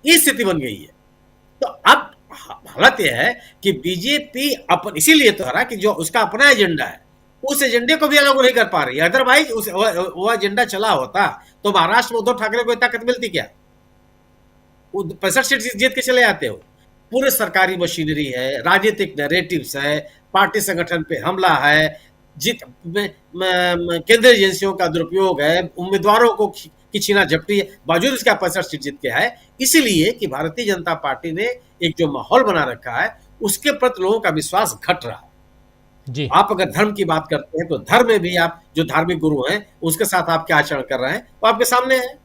ये स्थिति बन गई है। तो अब हालत यह है कि बीजेपी इसीलिए तो हरा कि जो उसका अपना एजेंडा है, उस एजेंडे को भी अलग नहीं कर पा रही है। अदरवाइज वो एजेंडा चला होता तो महाराष्ट्र में उद्धव ठाकरे को ताकत मिलती क्या? 65 सीट जीत के चले आते हो। पूरे सरकारी मशीनरी है, राजनीतिक नैरेटिव्स है, पार्टी संगठन पे हमला है, केंद्रीय एजेंसियों का दुरुपयोग है, उम्मीदवारों को की छीना झपटी बावजूद इसका 65 सीट जीत के है, इसलिए कि भारतीय जनता पार्टी ने एक जो माहौल बना रखा है उसके प्रति लोगों का विश्वास घट रहा है। जी आप अगर धर्म की बात करते हैं तो धर्म में भी आप जो धार्मिक गुरु हैं उसके साथ आप क्या आचरण कर रहे हैं वो आपके सामने है।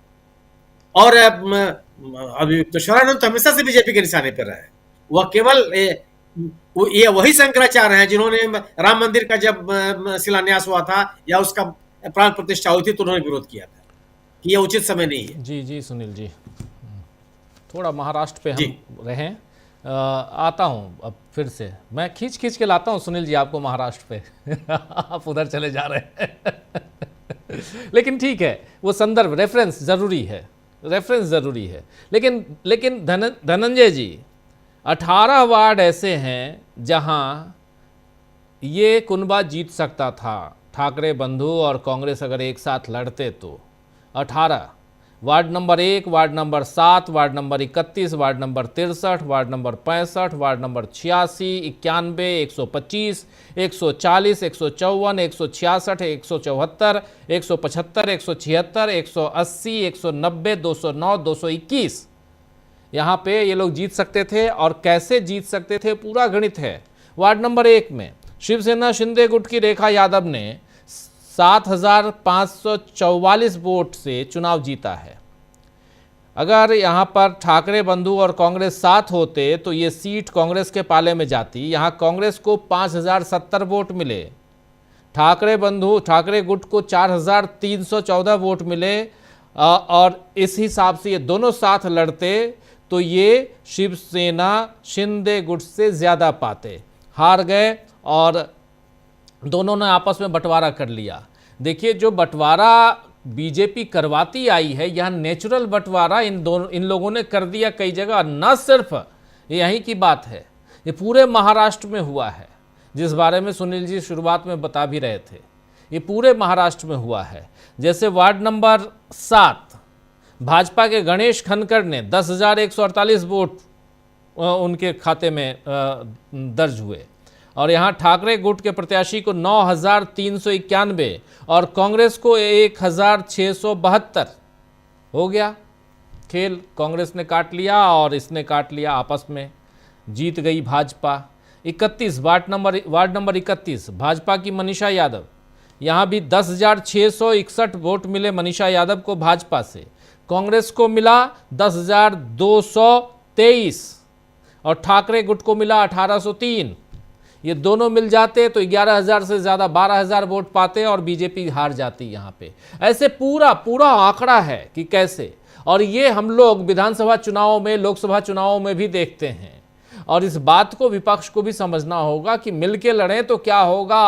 और अभी तो शरणानंद तो हमेशा से बीजेपी के निशाने पर रहे हैं। वह केवल ये वही शंकराचार्य हैं जिन्होंने राम मंदिर का जब शिलान्यास हुआ था या उसका प्राण प्रतिष्ठा हुई थी तो उन्होंने विरोध किया था कि यह उचित समय नहीं है। जी जी सुनील जी, थोड़ा महाराष्ट्र पे हम रहें। आता हूँ अब फिर से, मैं खींच खींच के लाता हूँ सुनील जी आपको महाराष्ट्र पे आप उधर चले जा रहे हैं लेकिन ठीक है, वो संदर्भ रेफरेंस ज़रूरी है, रेफरेंस ज़रूरी है। लेकिन धनंजय जी, 18 वार्ड ऐसे हैं जहाँ ये कुनबा जीत सकता था, ठाकरे बंधु और कांग्रेस अगर एक साथ लड़ते तो। 18 ward number 1, ward number 7, ward number 31, ward number 63, ward number 65, ward number 86, 91, 125, 140, 154, 166, 174, 175, 176, 180, 190, 209, 221 यहाँ पे ये लोग जीत सकते थे। और कैसे जीत सकते थे पूरा गणित है। वार्ड नंबर 1 में शिवसेना शिंदे गुट की रेखा यादव ने 7,544 वोट से चुनाव जीता है। अगर यहाँ पर ठाकरे बंधु और कांग्रेस साथ होते तो ये सीट कांग्रेस के पाले में जाती। यहाँ कांग्रेस को 5,070 वोट मिले, ठाकरे गुट को 4,314 वोट मिले। और इस हिसाब से ये दोनों साथ लड़ते तो ये शिवसेना शिंदे गुट से ज़्यादा पाते। हार गए और दोनों ने आपस में बंटवारा कर लिया। देखिए, जो बंटवारा बीजेपी करवाती आई है, यह नेचुरल बंटवारा इन लोगों ने कर दिया कई जगह। न सिर्फ यहीं की बात है, ये पूरे महाराष्ट्र में हुआ है, जिस बारे में सुनील जी शुरुआत में बता भी रहे थे। ये पूरे महाराष्ट्र में हुआ है। जैसे वार्ड नंबर 7 भाजपा के गणेश खनकर ने 10,148 वोट उनके खाते में दर्ज हुए। और यहाँ ठाकरे गुट के प्रत्याशी को 9,391 और कांग्रेस को 1,672 हो गया। खेल कांग्रेस ने काट लिया और इसने काट लिया, आपस में जीत गई भाजपा। 31 वार्ड नंबर 31 भाजपा की मनीषा यादव, यहाँ भी 10,661 वोट मिले मनीषा यादव को भाजपा से। कांग्रेस को मिला 10,223 और ठाकरे गुट को मिला 1,803। ये दोनों मिल जाते तो 11,000 से ज़्यादा 12,000 वोट पाते और बीजेपी हार जाती यहाँ पे। ऐसे पूरा आंकड़ा है कि कैसे, और ये हम लोग विधानसभा चुनावों में, लोकसभा चुनावों में भी देखते हैं। और इस बात को विपक्ष को भी समझना होगा कि मिलके लड़ें तो क्या होगा।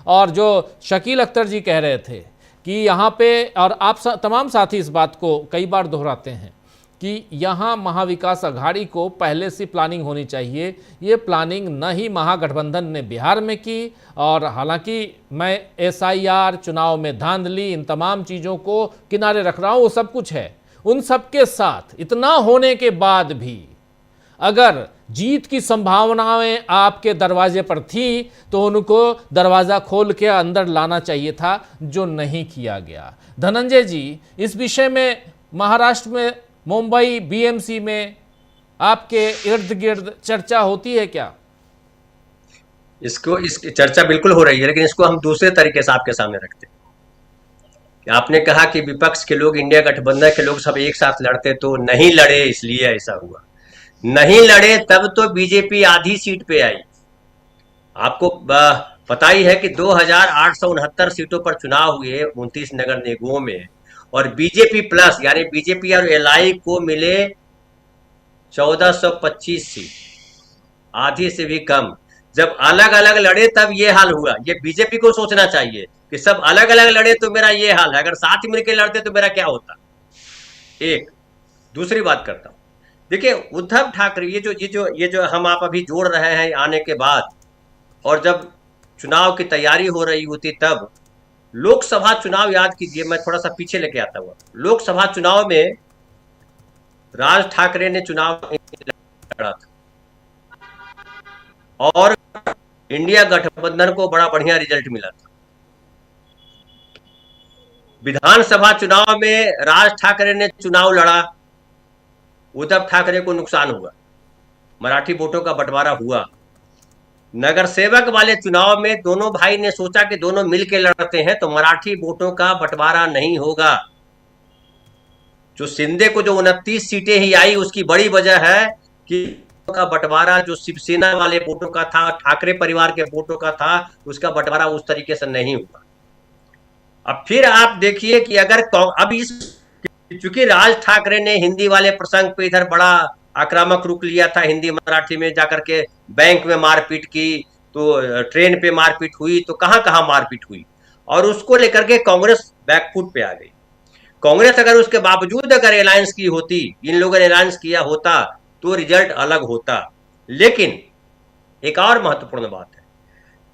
और जो शकील अख्तर जी कह रहे थे कि यहाँ पे, और आप तमाम साथी इस बात को कई बार दोहराते हैं कि यहाँ महाविकास अघाड़ी को पहले से प्लानिंग होनी चाहिए। ये प्लानिंग न ही महागठबंधन ने बिहार में की, और हालांकि मैं SIR, चुनाव में धांधली, इन तमाम चीज़ों को किनारे रख रहा हूँ, वो सब कुछ है। उन सब के साथ इतना होने के बाद भी अगर जीत की संभावनाएं आपके दरवाजे पर थी तो उनको दरवाज़ा खोल के अंदर लाना चाहिए था, जो नहीं किया गया। धनंजय जी, इस विषय में महाराष्ट्र में, मुंबई BMC में आपके इर्द गिर्द चर्चा होती है क्या? इसकी चर्चा बिल्कुल हो रही है, लेकिन इसको हम दूसरे तरीके से आपके सामने रखते हैं। आपने कहा कि विपक्ष के लोग, इंडिया गठबंधन के लोग सब एक साथ लड़ते, तो नहीं लड़े इसलिए ऐसा हुआ। नहीं लड़े तब तो बीजेपी आधी सीट पे आई। आपको पता ही है कि 2,869 सीटों पर चुनाव हुए 29 नगर निगमों में, और बीजेपी प्लस यानी बीजेपी और LI को मिले 1425 सीट, आधी से भी कम। जब अलग अलग लड़े तब ये हाल हुआ। ये बीजेपी को सोचना चाहिए कि सब अलग अलग लड़े तो मेरा ये हाल है, अगर साथ मिलकर लड़ते तो मेरा क्या होता। एक दूसरी बात करता हूं, देखिए उद्धव ठाकरे, ये जो हम आप अभी जोड़ रहे हैं आने के बाद, और जब चुनाव की तैयारी हो रही होती तब, लोकसभा चुनाव याद कीजिए, मैं थोड़ा सा पीछे लेके आता हुआ। लोकसभा चुनाव में राज ठाकरे ने चुनाव लड़ा था और इंडिया गठबंधन को बड़ा बढ़िया रिजल्ट मिला था। विधानसभा चुनाव में राज ठाकरे ने चुनाव लड़ा, उद्धव ठाकरे को नुकसान हुआ, मराठी वोटों का बंटवारा हुआ। नगर सेवक वाले चुनाव में दोनों भाई ने सोचा कि दोनों मिलकर लड़ते हैं तो मराठी वोटों का बंटवारा नहीं होगा। जो शिंदे को जो 29 सीटें ही आई, उसकी बड़ी वजह है कि का बंटवारा जो शिवसेना वाले वोटों का था, ठाकरे परिवार के वोटों का था, उसका बंटवारा उस तरीके से नहीं हुआ। अब फिर आप देखिए कि अगर अब इस चूंकि राज ठाकरे ने हिंदी वाले प्रसंग पे इधर बड़ा आक्रामक रुख लिया था, हिंदी मराठी में जाकर के बैंक में मारपीट की, तो ट्रेन पे मारपीट हुई, तो कहां कहां मारपीट हुई, और उसको लेकर के कांग्रेस बैकफुट पे आ गई। कांग्रेस अगर उसके बावजूद अगर अलायंस की होती, इन लोगों ने अलायंस किया होता, तो रिजल्ट अलग होता। लेकिन एक और महत्वपूर्ण बात है,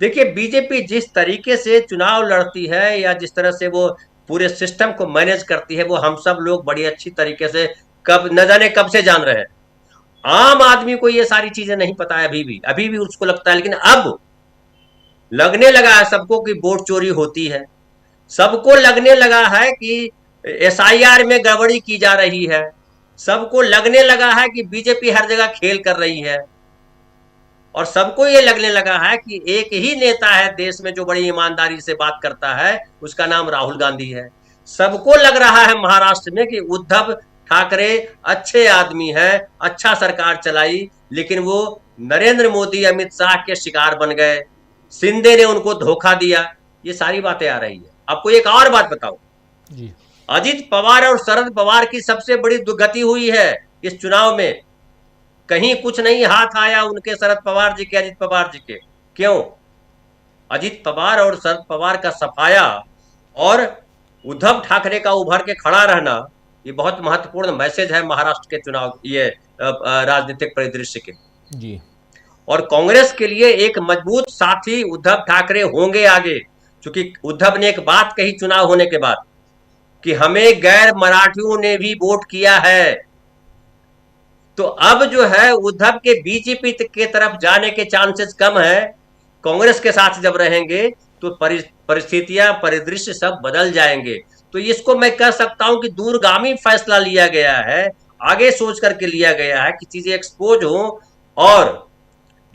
देखिए बीजेपी जिस तरीके से चुनाव लड़ती है या जिस तरह से वो पूरे सिस्टम को मैनेज करती है, वो हम सब लोग बड़ी अच्छी तरीके से कब न जाने कब से जान रहे हैं। आम आदमी को ये सारी चीजें नहीं पता है, अभी भी उसको लगता है, लेकिन अब लगने लगा है सबको कि वोट चोरी होती है, सबको लगने लगा है कि SIR में गड़बड़ी की जा रही है, सबको लगने लगा है कि बीजेपी हर जगह खेल कर रही है, और सबको ये लगने लगा है कि एक ही नेता है देश में जो बड़ी ईमानदारी से बात करता है, उसका नाम राहुल गांधी है। सबको लग रहा है महाराष्ट्र में कि उद्धव ठाकरे अच्छे आदमी हैं, अच्छा सरकार चलाई, लेकिन वो नरेंद्र मोदी अमित शाह के शिकार बन गए, शिंदे ने उनको धोखा दिया। ये सारी बातें आ रही है। आपको एक और बात बताऊं जी, अजित पवार और शरद पवार की सबसे बड़ी दुर्गति हुई है इस चुनाव में। कहीं कुछ नहीं हाथ आया उनके, शरद पवार जी के, अजित पवार जी के। क्यों? अजित पवार और शरद पवार का सफाया और उद्धव ठाकरे का उभर के खड़ा रहना, ये बहुत महत्वपूर्ण मैसेज है महाराष्ट्र के चुनाव, ये राजनीतिक परिदृश्य के। जी, और कांग्रेस के लिए एक मजबूत साथी उद्धव ठाकरे होंगे आगे, क्योंकि उद्धव ने एक बात कही चुनाव होने के बाद कि हमें गैर मराठियों ने भी वोट किया है। तो अब जो है उद्धव के बीजेपी के तरफ जाने के चांसेस कम है। कांग्रेस के साथ जब रहेंगे तो परिस्थितियां, परिदृश्य सब बदल जाएंगे। तो इसको मैं कह सकता हूं कि दूरगामी फैसला लिया गया है, आगे सोच करके लिया गया है कि चीजें एक्सपोज हो। और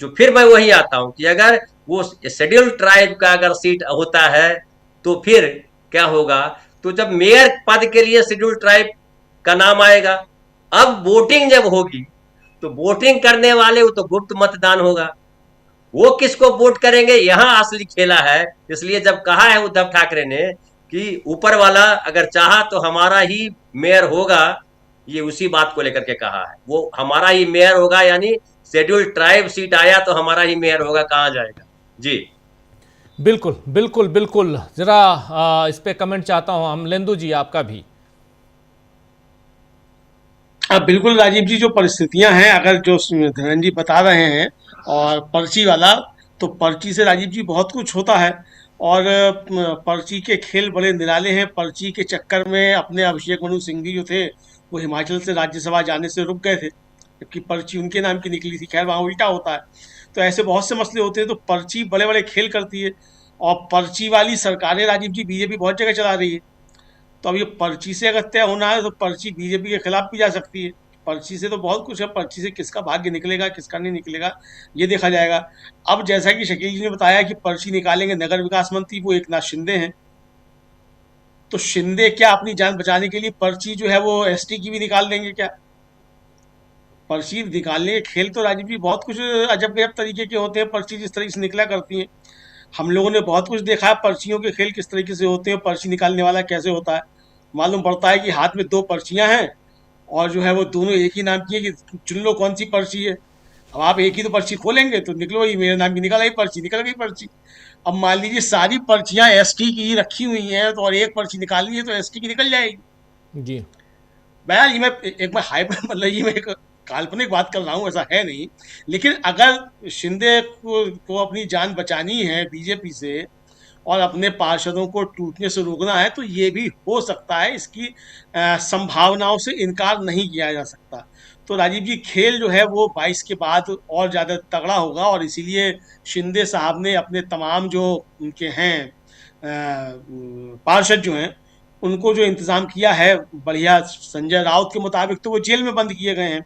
जो फिर मैं वही आता हूं कि अगर वो शेड्यूल्ड ट्राइब का अगर सीट होता है तो फिर क्या होगा, तो जब मेयर पद के लिए शेड्यूल्ड ट्राइब का नाम आएगा, अब वोटिंग जब होगी तो वोटिंग करने वाले वो तो गुप्त मतदान होगा, वो किसको वोट करेंगे, यहां असली खेला है। इसलिए जब कहा है उद्धव ठाकरे ने कि ऊपर वाला अगर चाहा तो हमारा ही मेयर होगा, ये उसी बात को लेकर के कहा है, वो हमारा ही मेयर होगा, यानी शेड्यूल्ड ट्राइब सीट आया तो हमारा ही मेयर होगा, कहां जाएगा। जी बिल्कुल बिल्कुल बिल्कुल। जरा इस पे कमेंट चाहता हूं हम, लेंदु जी आपका भी। बिल्कुल राजीव जी, जो परिस्थितियां हैं, अगर जो धीरेन्द्र जी बता रहे हैं, और पर्ची वाला, तो पर्ची से राजीव जी बहुत कुछ होता है। और पर्ची के खेल बड़े निराले हैं। पर्ची के चक्कर में अपने अभिषेक मनु सिंघवी जो थे, वो हिमाचल से राज्यसभा जाने से रुक गए थे, जबकि पर्ची उनके नाम की निकली थी। खैर वहाँ उल्टा होता है। तो ऐसे बहुत से मसले होते हैं। तो पर्ची बड़े बड़े खेल करती है, और पर्ची वाली सरकारें राजीव जी बीजेपी बहुत जगह चला रही है। तो अब ये पर्ची से अगर तय होना है तो पर्ची बीजेपी के खिलाफ भी जा सकती है। पर्ची से तो बहुत कुछ है, पर्ची से किसका भाग्य निकलेगा, किसका नहीं निकलेगा, ये देखा जाएगा। अब जैसा कि शकील जी ने बताया कि पर्ची निकालेंगे नगर विकास मंत्री, वो एकनाथ शिंदे हैं। तो शिंदे क्या अपनी जान बचाने के लिए पर्ची जो है वो एसटी की भी निकाल देंगे क्या? पर्ची निकालने के खेल तो राजीव जी बहुत कुछ अजब गजब तरीके के होते हैं। पर्ची जिस तरीके से निकला करती हैं, हम लोगों ने बहुत कुछ देखा है। पर्चियों के खेल किस तरीके से होते हैं, पर्ची निकालने वाला कैसे होता है। मालूम पड़ता है कि हाथ में 2 पर्चियां हैं, और जो है वो दोनों एक ही नाम की है, कि चुन लो कौन सी पर्ची है। अब आप एक ही तो पर्ची खोलेंगे तो निकलो ही, मेरे नाम की निकल आई पर्ची, निकल गई पर्ची। अब मान लीजिए सारी पर्चियां एसटी की रखी हुई हैं, तो और एक पर्ची निकालनी है तो एसटी की निकल जाएगी। जी बहरहाल ये मैं एक बार मतलब ये मैं एक काल्पनिक बात कर रहा हूँ, ऐसा है नहीं। लेकिन अगर शिंदे को अपनी जान बचानी है बीजेपी से, और अपने पार्षदों को टूटने से रोकना है, तो ये भी हो सकता है। इसकी संभावनाओं से इनकार नहीं किया जा सकता। तो राजीव जी, खेल जो है वो 22 के बाद और ज़्यादा तगड़ा होगा, और इसीलिए शिंदे साहब ने अपने तमाम जो उनके हैं पार्षद जो हैं, उनको जो इंतजाम किया है बढ़िया, संजय राउत के मुताबिक तो वो जेल में बंद किए गए हैं,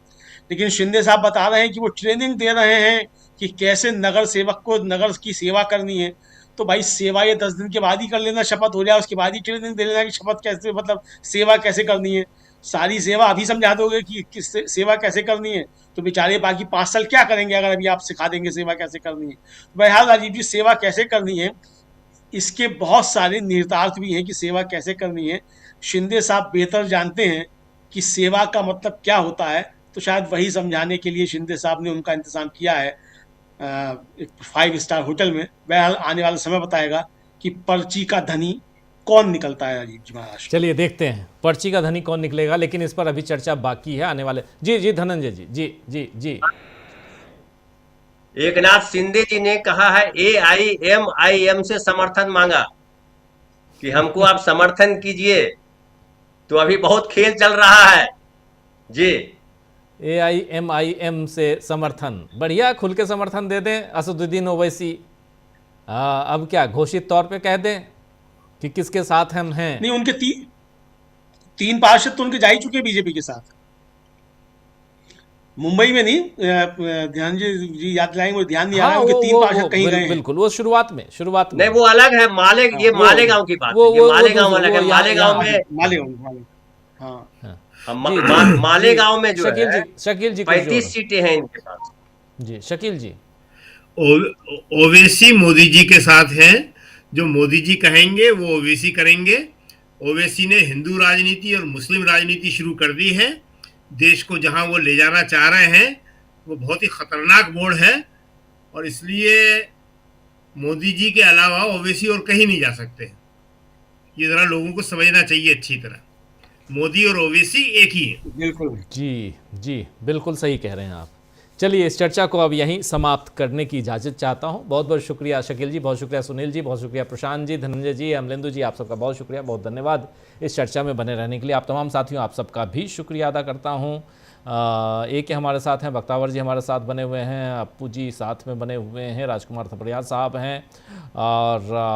लेकिन शिंदे साहब बता रहे हैं कि वो ट्रेनिंग दे रहे हैं कि कैसे नगर सेवक को नगर की सेवा करनी है। तो भाई सेवा ये 10 दिन के बाद ही कर लेना, शपथ हो जाए उसके बाद ही ट्रेनिंग दे लेना कि शपथ कैसे, मतलब सेवा कैसे करनी है। सारी सेवा अभी समझा दोगे कि किस सेवा कैसे करनी है, तो बेचारे बाकी 5 साल क्या करेंगे अगर अभी आप सिखा देंगे सेवा कैसे करनी है। बहरहाल राजीव जी, सेवा कैसे करनी है इसके बहुत सारे निहितार्थ भी हैं कि सेवा कैसे करनी है। शिंदे साहब बेहतर जानते हैं कि सेवा का मतलब क्या होता है, तो शायद वही समझाने के लिए शिंदे साहब ने उनका इंतजाम किया है एक 5 स्टार होटल में। बहरहाल आने वाला समय बताएगा कि पर्ची का धनी कौन निकलता है राजीव जी महाराष्ट्र। चलिए देखते हैं पर्ची का धनी कौन निकलेगा, लेकिन इस पर अभी चर्चा बाकी है आने वाले। जी जी धनंजय जी, जी जी जी। एकनाथ शिंदे जी ने कहा है AIMIM से समर्थन मांगा कि हमको आप समर्थन कीजिए, तो अभी बहुत खेल चल रहा है जी। AIMIM से समर्थन, बढ़िया, खुल के समर्थन दे दें असदुद्दीन ओवैसी। अब क्या घोषित तौर पे कह दें कि किसके साथ हम हैं? नहीं, उनके तीन पार्षद तो उनके जा ही चुके हैं बीजेपी के साथ। मुंबई में नहीं, ध्यान जी याद दिलाएंगे, वो ध्यान नहीं आ रहा है, उनके 3 पार्षद कहीं गए हैं। बिल्कुल, वो शुरुआत में नहीं, वो अलग है, ये मालेगांव की बात है, ये मालेगांव अलग है। मालेगांव में मालेगांव में जो है शकील जी 35 सीटें हैं इनके पास। जी शकील जी। ओवैसी मोदी जी के साथ हैं, जो मोदी जी कहेंगे वो ओवैसी करेंगे। ओवैसी ने हिंदू राजनीति और मुस्लिम राजनीति शुरू कर दी है। देश को जहां वो ले जाना चाह रहे हैं वो बहुत ही खतरनाक मोड़ है, और इसलिए मोदी जी के अलावा ओवैसी और कहीं नहीं जा सकते। ये जरा लोगों को समझना चाहिए अच्छी तरह, मोदी और ओवैसी एक ही है। बिल्कुल जी जी, बिल्कुल सही कह रहे हैं आप। चलिए इस चर्चा को अब यहीं समाप्त करने की इजाज़त चाहता हूं। बहुत बहुत शुक्रिया शकील जी, बहुत शुक्रिया सुनील जी, बहुत शुक्रिया प्रशांत जी, धनंजय जी, अमलेंदु जी, आप सबका बहुत शुक्रिया, बहुत धन्यवाद इस चर्चा में बने रहने के लिए। आप तमाम साथियों, आप सबका भी शुक्रिया अदा करता हूं। एक के हमारे साथ हैं, बख्तावर जी हमारे साथ बने हुए हैं, अप्पू जी साथ में बने हुए हैं, राजकुमार थपड़िया साहब हैं, और